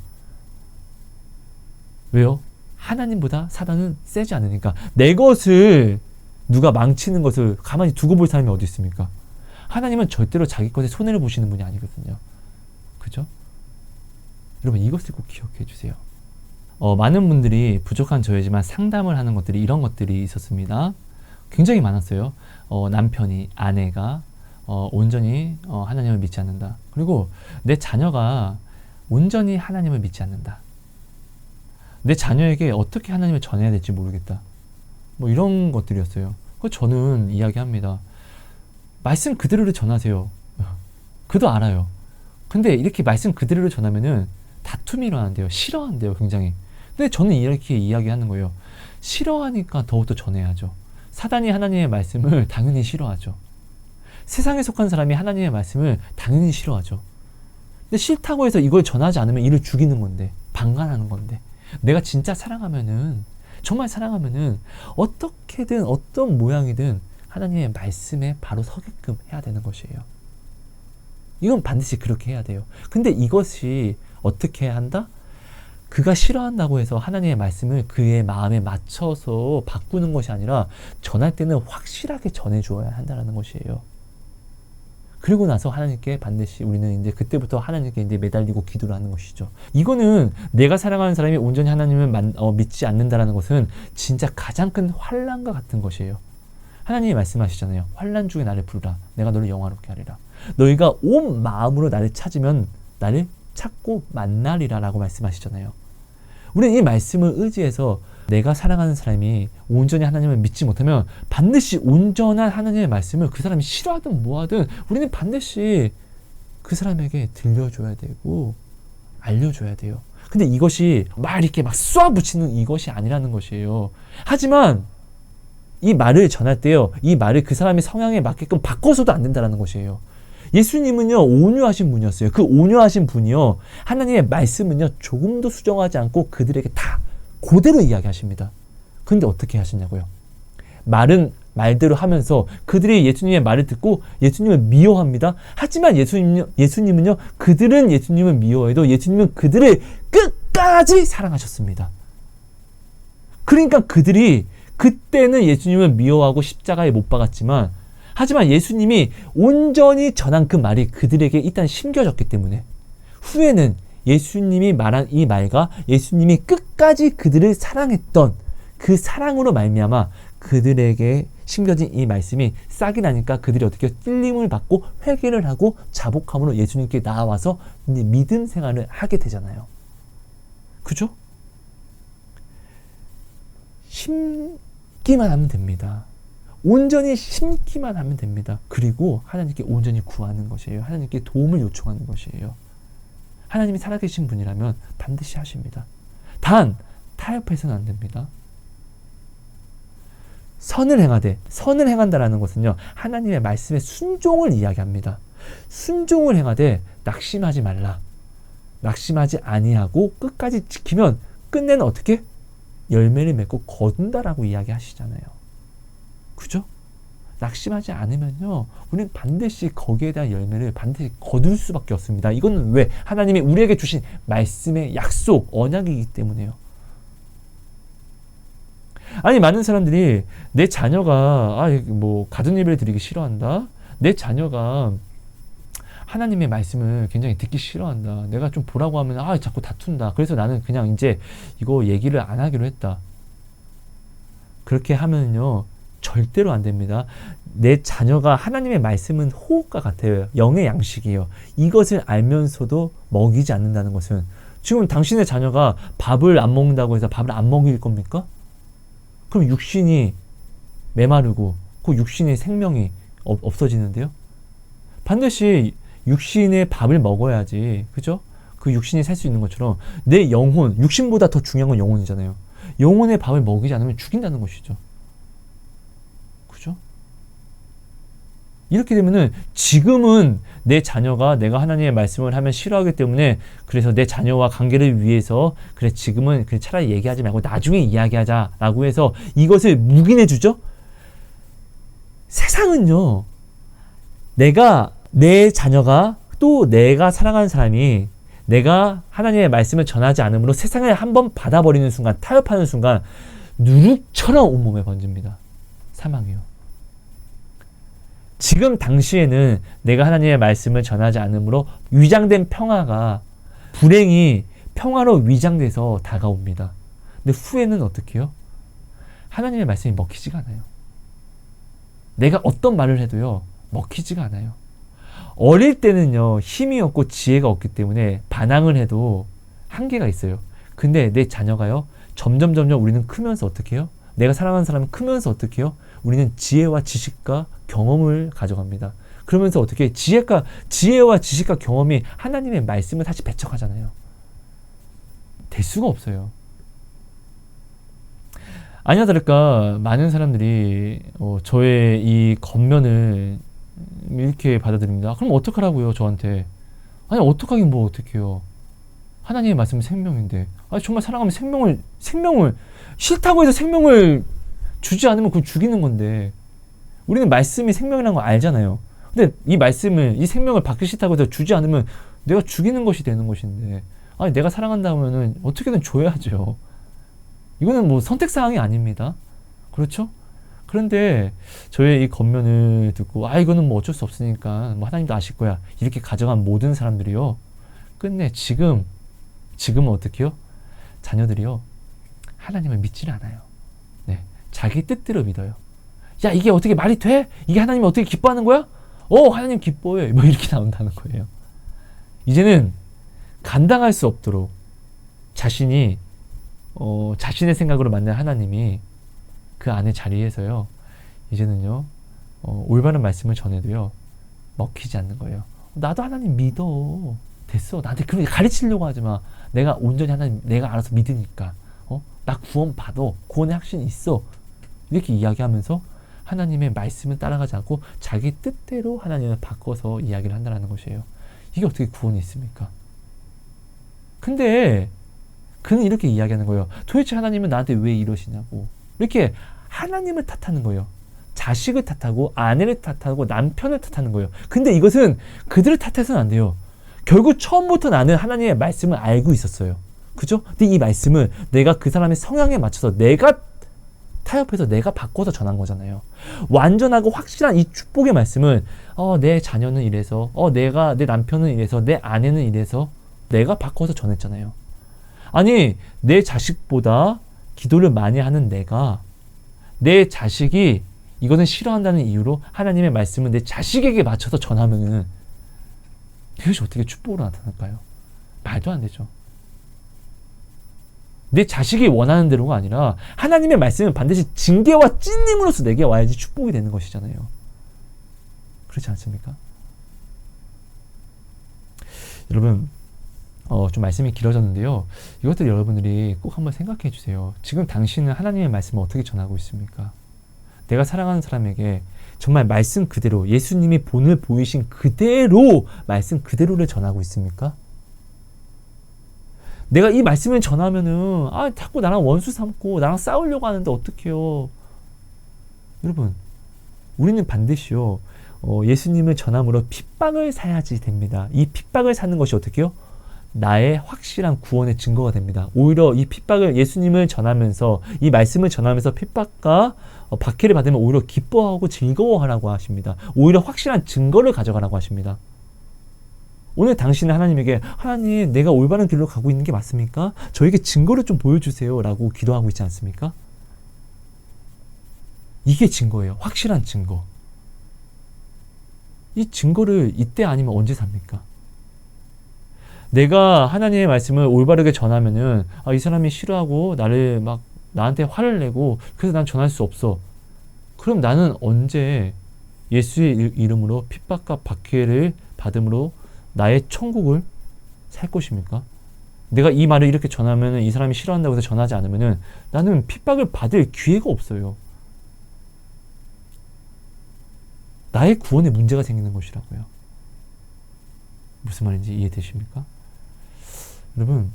Speaker 1: 왜요? 하나님보다 사단은 세지 않으니까. 내 것을 누가 망치는 것을 가만히 두고 볼 사람이 어디 있습니까? 하나님은 절대로 자기 것에 손해를 보시는 분이 아니거든요. 그죠? 여러분, 이것을 꼭 기억해 주세요. 많은 분들이 부족한 저이지만 상담을 하는 것들이 이런 것들이 있었습니다. 굉장히 많았어요. 남편이, 아내가 온전히 하나님을 믿지 않는다. 그리고 내 자녀가 온전히 하나님을 믿지 않는다. 내 자녀에게 어떻게 하나님을 전해야 될지 모르겠다. 뭐 이런 것들이었어요. 저는 이야기합니다. 말씀 그대로를 전하세요. 그도 알아요. 근데 이렇게 말씀 그대로를 전하면은 다툼이 일어난대요. 싫어한대요, 굉장히. 근데 저는 이렇게 이야기하는 거예요. 싫어하니까 더욱더 전해야죠. 사단이 하나님의 말씀을 당연히 싫어하죠. 세상에 속한 사람이 하나님의 말씀을 당연히 싫어하죠. 근데 싫다고 해서 이걸 전하지 않으면 이를 죽이는 건데, 방관하는 건데, 내가 진짜 사랑하면은, 정말 사랑하면은 어떻게든 어떤 모양이든 하나님의 말씀에 바로 서게끔 해야 되는 것이에요. 이건 반드시 그렇게 해야 돼요. 근데 이것이 어떻게 해야 한다? 그가 싫어한다고 해서 하나님의 말씀을 그의 마음에 맞춰서 바꾸는 것이 아니라 전할 때는 확실하게 전해주어야 한다는 것이에요. 그리고 나서 하나님께 반드시 우리는 이제 그때부터 하나님께 이제 매달리고 기도를 하는 것이죠. 이거는 내가 사랑하는 사람이 온전히 하나님을 믿지 않는다라는 것은 진짜 가장 큰 환난과 같은 것이에요. 하나님이 말씀하시잖아요. 환난 중에 나를 부르라. 내가 너를 영화롭게 하리라. 너희가 온 마음으로 나를 찾으면 나를 찾고 만나리라 라고 말씀하시잖아요. 우리는 이 말씀을 의지해서 내가 사랑하는 사람이 온전히 하나님을 믿지 못하면 반드시 온전한 하나님의 말씀을 그 사람이 싫어하든 뭐하든 우리는 반드시 그 사람에게 들려줘야 되고 알려줘야 돼요. 근데 이것이 막 이렇게 막 쏘아붙이는 이것이 아니라는 것이에요. 하지만 이 말을 전할 때요, 이 말을 그 사람의 성향에 맞게끔 바꿔서도 안 된다는 것이에요. 예수님은요, 온유하신 분이었어요. 그 온유하신 분이요, 하나님의 말씀은요, 조금도 수정하지 않고 그들에게 다 그대로 이야기하십니다. 근데 어떻게 하시냐고요? 말은 말대로 하면서 그들이 예수님의 말을 듣고 예수님을 미워합니다. 하지만 예수님은요, 그들은 예수님을 미워해도 예수님은 그들을 끝까지 사랑하셨습니다. 그러니까 그들이 그때는 예수님을 미워하고 십자가에 못 박았지만, 하지만 예수님이 온전히 전한 그 말이 그들에게 일단 심겨졌기 때문에 후에는 예수님이 말한 이 말과 예수님이 끝까지 그들을 사랑했던 그 사랑으로 말미암아 그들에게 심겨진 이 말씀이 싹이 나니까 그들이 어떻게 찔림을 받고 회개를 하고 자복함으로 예수님께 나와서 이제 믿음 생활을 하게 되잖아요. 그죠? 심기만 하면 됩니다. 온전히 심기만 하면 됩니다. 그리고 하나님께 온전히 구하는 것이에요. 하나님께 도움을 요청하는 것이에요. 하나님이 살아계신 분이라면 반드시 하십니다. 단 타협해서는 안 됩니다. 선을 행한다라는 것은요, 하나님의 말씀에 순종을 이야기합니다. 순종을 행하되 낙심하지 말라. 낙심하지 아니하고 끝까지 지키면 끝내는 어떻게? 열매를 맺고 거둔다라고 이야기하시잖아요. 그죠? 낙심하지 않으면요, 우리는 반드시 거기에 대한 열매를 반드시 거둘 수밖에 없습니다. 이거는 왜? 하나님이 우리에게 주신 말씀의 약속, 언약이기 때문에요. 아니, 많은 사람들이 내 자녀가 가든 예배를 드리기 싫어한다. 내 자녀가 하나님의 말씀을 굉장히 듣기 싫어한다. 내가 좀 보라고 하면 자꾸 다툰다. 그래서 나는 그냥 이제 이거 얘기를 안 하기로 했다. 그렇게 하면요, 절대로 안 됩니다. 내 자녀가 하나님의 말씀은 호흡과 같아요. 영의 양식이에요. 이것을 알면서도 먹이지 않는다는 것은, 지금 당신의 자녀가 밥을 안 먹는다고 해서 밥을 안 먹일 겁니까? 그럼 육신이 메마르고 그 육신의 생명이 없어지는데요. 반드시 육신의 밥을 먹어야지, 그죠? 그 육신이 살 수 있는 것처럼 내 영혼, 육신보다 더 중요한 건 영혼이잖아요. 영혼의 밥을 먹이지 않으면 죽인다는 것이죠. 그죠? 이렇게 되면은 지금은 내 자녀가 내가 하나님의 말씀을 하면 싫어하기 때문에, 그래서 내 자녀와 관계를 위해서 그래 지금은 그래 차라리 얘기하지 말고 나중에 이야기하자라고 해서 이것을 묵인해 주죠. 세상은요, 내 자녀가 또 내가 사랑하는 사람이 내가 하나님의 말씀을 전하지 않으므로 세상을 한번 받아버리는 순간, 타협하는 순간 누룩처럼 온몸에 번집니다. 사망이요. 지금 당시에는 내가 하나님의 말씀을 전하지 않으므로 위장된 평화가 불행이 평화로 위장돼서 다가옵니다. 근데 후에는 어떻게 해요? 하나님의 말씀이 먹히지가 않아요. 내가 어떤 말을 해도요, 먹히지가 않아요. 어릴 때는요, 힘이 없고 지혜가 없기 때문에 반항을 해도 한계가 있어요. 근데 내 자녀가요, 점점 우리는 크면서 어떻게 해요? 내가 사랑하는 사람은 크면서 어떻게 해요? 우리는 지혜와 지식과 경험을 가져갑니다. 그러면서 어떻게 지혜와 지식과 경험이 하나님의 말씀을 다시 배척하잖아요. 될 수가 없어요. 아니나 다를까 많은 사람들이 저의 이 겉면을 이렇게 받아들입니다. 그럼 어떡하라고요, 저한테? 아니, 어떡하긴 뭐 어떡해요. 하나님의 말씀은 생명인데, 아니, 정말 사랑하면 생명을 싫다고 해서 생명을 주지 않으면 그걸 죽이는 건데, 우리는 말씀이 생명이라는 걸 알잖아요. 근데 이 생명을 받기 싫다고 해서 주지 않으면 내가 죽이는 것이 되는 것인데, 아니, 내가 사랑한다면은 어떻게든 줘야죠. 이거는 뭐 선택사항이 아닙니다. 그렇죠? 그런데 저의 이 겉면을 듣고, 이거는 뭐 어쩔 수 없으니까 뭐 하나님도 아실 거야, 이렇게 가정한 모든 사람들이요, 끝내 지금은 어떻게요? 자녀들이요, 하나님을 믿질 않아요. 네, 자기 뜻대로 믿어요. 야, 이게 어떻게 말이 돼? 이게 하나님이 어떻게 기뻐하는 거야? 하나님 기뻐해. 뭐 이렇게 나온다는 거예요. 이제는 감당할 수 없도록 자신의 생각으로 만든 하나님이 그 안에 자리에서요, 이제는요, 올바른 말씀을 전해도요, 먹히지 않는 거예요. 나도 하나님 믿어. 됐어. 나한테 그렇게 가르치려고 하지 마. 내가 온전히 하나님, 내가 알아서 믿으니까. 나 구원 받아. 구원의 확신이 있어. 이렇게 이야기하면서 하나님의 말씀을 따라가지 않고 자기 뜻대로 하나님을 바꿔서 이야기를 한다는 것이에요. 이게 어떻게 구원이 있습니까? 근데 그는 이렇게 이야기하는 거예요. 도대체 하나님은 나한테 왜 이러시냐고. 이렇게 하나님을 탓하는 거예요. 자식을 탓하고 아내를 탓하고 남편을 탓하는 거예요. 근데 이것은 그들을 탓해서는 안 돼요. 결국 처음부터 나는 하나님의 말씀을 알고 있었어요. 그죠? 근데 이 말씀을 내가 그 사람의 성향에 맞춰서 내가 타협해서 내가 바꿔서 전한 거잖아요. 완전하고 확실한 이 축복의 말씀은 내 자녀는 이래서, 내 남편은 이래서, 내 아내는 이래서 내가 바꿔서 전했잖아요. 아니, 내 자식보다 기도를 많이 하는 내가 내 자식이 이거는 싫어한다는 이유로 하나님의 말씀을 내 자식에게 맞춰서 전하면은 이것이 어떻게 축복으로 나타날까요? 말도 안 되죠. 내 자식이 원하는 대로가 아니라 하나님의 말씀은 반드시 징계와 찔림으로써 내게 와야지 축복이 되는 것이잖아요. 그렇지 않습니까? 여러분, 좀 말씀이 길어졌는데요. 이것들 여러분들이 꼭 한번 생각해 주세요. 지금 당신은 하나님의 말씀을 어떻게 전하고 있습니까? 내가 사랑하는 사람에게 정말 말씀 그대로, 예수님이 본을 보이신 그대로 말씀 그대로를 전하고 있습니까? 내가 이 말씀을 전하면은 자꾸 나랑 원수 삼고 나랑 싸우려고 하는데 어떡해요? 여러분, 우리는 반드시요, 예수님을 전함으로 핍박을 사야지 됩니다. 이 핍박을 사는 것이 어떻게요? 나의 확실한 구원의 증거가 됩니다. 오히려 이 핍박을, 예수님을 전하면서, 이 말씀을 전하면서 핍박과 박해를 받으면 오히려 기뻐하고 즐거워하라고 하십니다. 오히려 확실한 증거를 가져가라고 하십니다. 오늘 당신은 하나님에게, 하나님, 내가 올바른 길로 가고 있는 게 맞습니까? 저에게 증거를 좀 보여주세요 라고 기도하고 있지 않습니까? 이게 증거예요. 확실한 증거. 이 증거를 이때 아니면 언제 삽니까? 내가 하나님의 말씀을 올바르게 전하면은 이 사람이 싫어하고 나한테 화를 내고 그래서 난 전할 수 없어. 그럼 나는 언제 예수의 이름으로 핍박과 박해를 받음으로 나의 천국을 살 것입니까? 내가 이 말을 이렇게 전하면은 이 사람이 싫어한다고 해서 전하지 않으면은 나는 핍박을 받을 기회가 없어요. 나의 구원에 문제가 생기는 것이라고요. 무슨 말인지 이해되십니까? 여러분,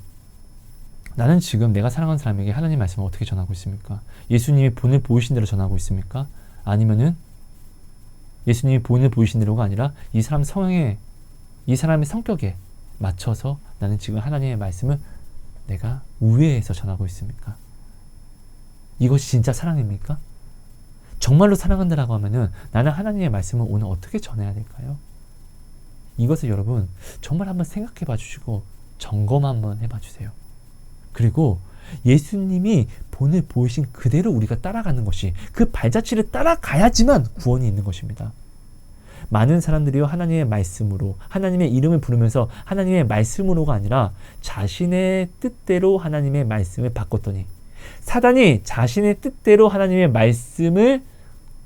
Speaker 1: 나는 지금 내가 사랑하는 사람에게 하나님 말씀을 어떻게 전하고 있습니까? 예수님이 본을 보이신 대로 전하고 있습니까? 아니면은 예수님이 본을 보이신 대로가 아니라 이 사람 성향에, 이 사람의 성격에 맞춰서 나는 지금 하나님의 말씀을 내가 우회해서 전하고 있습니까? 이것이 진짜 사랑입니까? 정말로 사랑한다라고 하면은 나는 하나님의 말씀을 오늘 어떻게 전해야 될까요? 이것을 여러분 정말 한번 생각해 봐 주시고 점검 한번 해봐 주세요. 그리고 예수님이 본을 보이신 그대로 우리가 따라가는 것이, 그 발자취를 따라가야지만 구원이 있는 것입니다. 많은 사람들이요, 하나님의 말씀으로, 하나님의 이름을 부르면서 하나님의 말씀으로가 아니라 자신의 뜻대로 하나님의 말씀을 바꿨더니, 사단이 자신의 뜻대로 하나님의 말씀을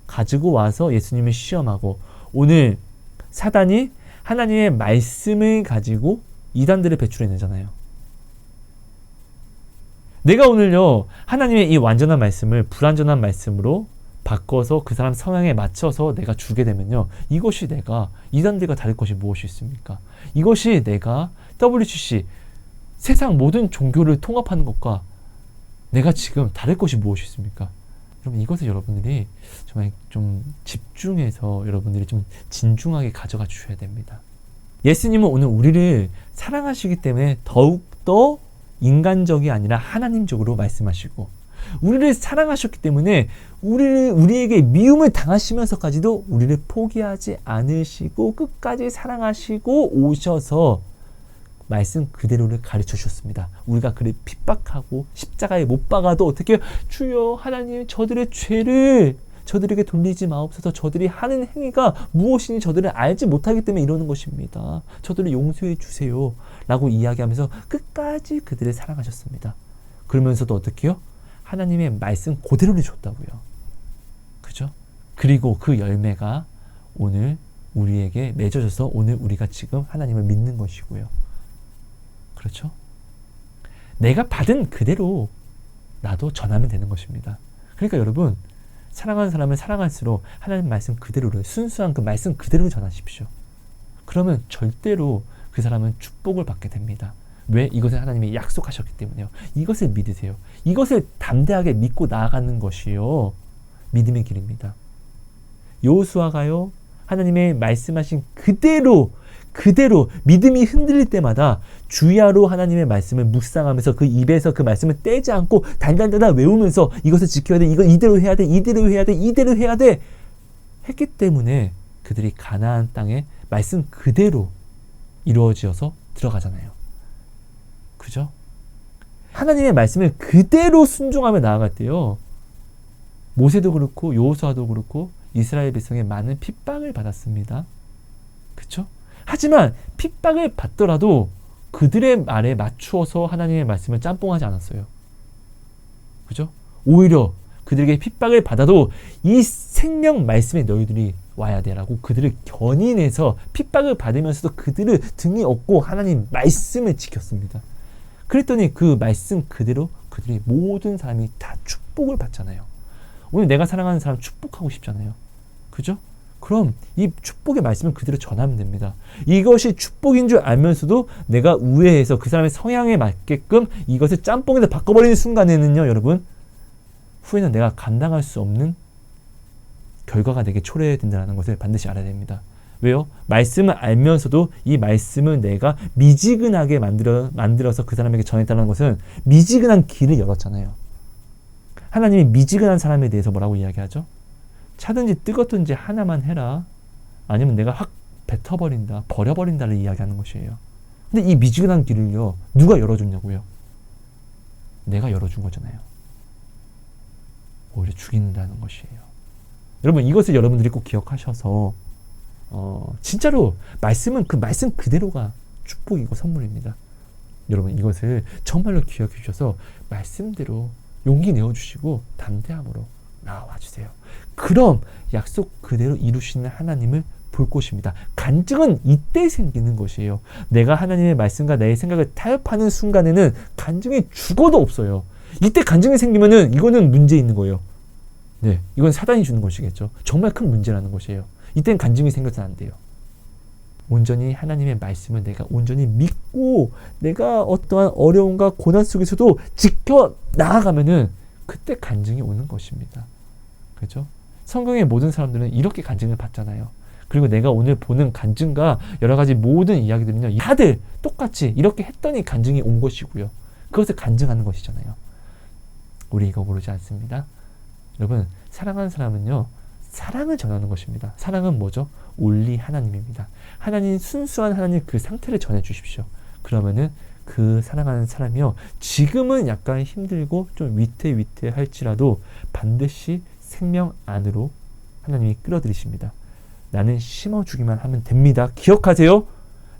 Speaker 1: 가지고 와서 예수님을 시험하고, 오늘 사단이 하나님의 말씀을 가지고 이단들을 배출해내잖아요. 내가 오늘요 하나님의 이 완전한 말씀을 불완전한 말씀으로 바꿔서 그 사람 성향에 맞춰서 내가 주게 되면요, 이것이 내가 이단들과 다를 것이 무엇이 있습니까? 이것이 내가 WCC 세상 모든 종교를 통합하는 것과 내가 지금 다를 것이 무엇이 있습니까? 여러분, 이것을 여러분들이 정말 좀 집중해서 여러분들이 좀 진중하게 가져가 주셔야 됩니다. 예수님은 오늘 우리를 사랑하시기 때문에 더욱더 인간적이 아니라 하나님적으로 말씀하시고, 우리를 사랑하셨기 때문에 우리에게 미움을 당하시면서까지도 우리를 포기하지 않으시고 끝까지 사랑하시고 오셔서 말씀 그대로를 가르쳐 주셨습니다. 우리가 그를 핍박하고 십자가에 못 박아도 어떻게, 주여 하나님 저들의 죄를 저들에게 돌리지 마옵소서. 저들이 하는 행위가 무엇인지 저들은 알지 못하기 때문에 이러는 것입니다. 저들을 용서해 주세요 라고 이야기하면서 끝까지 그들을 사랑하셨습니다. 그러면서도 어떻게 해요? 하나님의 말씀 그대로를 줬다고요. 그죠? 그리고 그 열매가 오늘 우리에게 맺어져서 오늘 우리가 지금 하나님을 믿는 것이고요. 그렇죠? 내가 받은 그대로 나도 전하면 되는 것입니다. 그러니까 여러분, 사랑하는 사람을 사랑할수록 하나님 말씀 그대로를, 순수한 그 말씀 그대로 전하십시오. 그러면 절대로 그 사람은 축복을 받게 됩니다. 왜? 이것을 하나님이 약속하셨기 때문에요. 이것을 믿으세요. 이것을 담대하게 믿고 나아가는 것이요, 믿음의 길입니다. 여호수아가요, 하나님의 말씀하신 그대로 믿음이 흔들릴 때마다 주야로 하나님의 말씀을 묵상하면서 그 입에서 그 말씀을 떼지 않고 달달달달 외우면서 이것을 지켜야 돼, 이거 이대로 해야 돼, 이대로 해야 돼, 이대로 해야 돼 했기 때문에 그들이 가나안 땅에 말씀 그대로 이루어져서 들어가잖아요. 그죠? 하나님의 말씀을 그대로 순종하며 나아갈 때요, 모세도 그렇고 여호수아도 그렇고 이스라엘 백성의 많은 핍박을 받았습니다. 그렇죠? 하지만 핍박을 받더라도 그들의 말에 맞추어서 하나님의 말씀을 짬뽕하지 않았어요. 그죠? 오히려 그들에게 핍박을 받아도 이 생명 말씀에 너희들이 와야 되라고 그들을 견인해서 핍박을 받으면서도 그들을 등에 업고 하나님 말씀을 지켰습니다. 그랬더니 그 말씀 그대로 그들이 모든 사람이 다 축복을 받잖아요. 오늘 내가 사랑하는 사람 축복하고 싶잖아요. 그죠? 그럼 이 축복의 말씀을 그대로 전하면 됩니다. 이것이 축복인 줄 알면서도 내가 우회해서 그 사람의 성향에 맞게끔 이것을 짬뽕에서 바꿔버리는 순간에는요, 여러분, 후에는 내가 감당할 수 없는 결과가 내게 초래된다는 것을 반드시 알아야 됩니다. 왜요? 말씀을 알면서도 이 말씀을 내가 미지근하게 만들어서 그 사람에게 전했다는 것은 미지근한 길을 열었잖아요. 하나님이 미지근한 사람에 대해서 뭐라고 이야기하죠? 차든지 뜨겁든지 하나만 해라. 아니면 내가 확 뱉어버린다, 버려버린다를 이야기하는 것이에요. 근데 이 미지근한 길을요, 누가 열어줬냐고요? 내가 열어준 거잖아요. 오히려 죽인다는 것이에요. 여러분, 이것을 여러분들이 꼭 기억하셔서 진짜로 말씀은 그 말씀 그대로가 축복이고 선물입니다. 여러분, 이것을 정말로 기억해 주셔서 말씀대로 용기 내어주시고 담대함으로 나와 주세요. 그럼 약속 그대로 이루시는 하나님을 볼 것입니다. 간증은 이때 생기는 것이에요. 내가 하나님의 말씀과 내 생각을 타협하는 순간에는 간증이 죽어도 없어요. 이때 간증이 생기면은 이거는 문제 있는 거예요. 네, 이건 사단이 주는 것이겠죠. 정말 큰 문제라는 것이에요. 이때는 간증이 생겨서는 안 돼요. 온전히 하나님의 말씀을 내가 온전히 믿고 내가 어떠한 어려움과 고난 속에서도 지켜 나아가면은 그때 간증이 오는 것입니다. 그렇죠? 성경의 모든 사람들은 이렇게 간증을 받잖아요. 그리고 내가 오늘 보는 간증과 여러 가지 모든 이야기들은요, 다들 똑같이 이렇게 했더니 간증이 온 것이고요. 그것을 간증하는 것이잖아요. 우리 이거 모르지 않습니다. 여러분, 사랑하는 사람은요, 사랑을 전하는 것입니다. 사랑은 뭐죠? 온리 하나님입니다. 하나님, 순수한 하나님 그 상태를 전해 주십시오. 그러면은 그 사랑하는 사람이요, 지금은 약간 힘들고 좀 위태위태할지라도 반드시 생명 안으로 하나님이 끌어들이십니다. 나는 심어주기만 하면 됩니다. 기억하세요.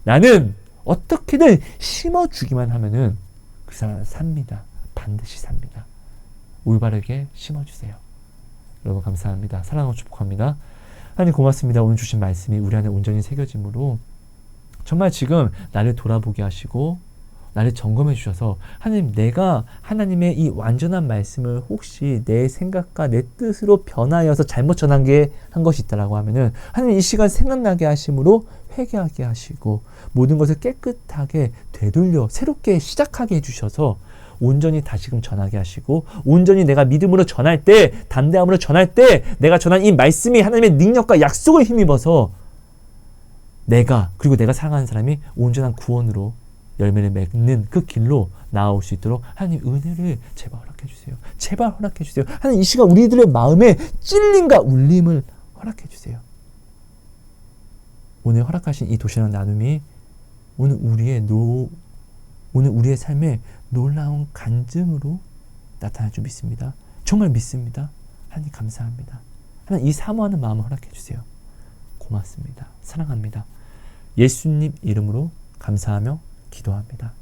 Speaker 1: 나는 어떻게든 심어주기만 하면은 그 사람은 삽니다. 반드시 삽니다. 올바르게 심어주세요. 여러분, 감사합니다. 사랑하고 축복합니다. 하나님 고맙습니다. 오늘 주신 말씀이 우리 안에 온전히 새겨짐으로 정말 지금 나를 돌아보게 하시고 나를 점검해 주셔서 하나님, 내가 하나님의 이 완전한 말씀을 혹시 내 생각과 내 뜻으로 변하여서 잘못 한 것이 있다라고 하면은 하나님 이 시간 생각나게 하심으로 회개하게 하시고 모든 것을 깨끗하게 되돌려 새롭게 시작하게 해주셔서 온전히 다시금 전하게 하시고 온전히 내가 믿음으로 전할 때, 담대함으로 전할 때 내가 전한 이 말씀이 하나님의 능력과 약속을 힘입어서 내가, 그리고 내가 사랑하는 사람이 온전한 구원으로 열매를 맺는 그 길로 나아올 수 있도록 하나님 은혜를 제발 허락해 주세요. 제발 허락해 주세요. 하나님 이 시간 우리들의 마음에 찔림과 울림을 허락해 주세요. 오늘 허락하신 이 도시락 나눔이 오늘 우리의 삶에 놀라운 간증으로 나타날 줄 믿습니다. 정말 믿습니다. 하나님 감사합니다. 하나님 이 사모하는 마음을 허락해 주세요. 고맙습니다. 사랑합니다. 예수님 이름으로 감사하며 기도합니다.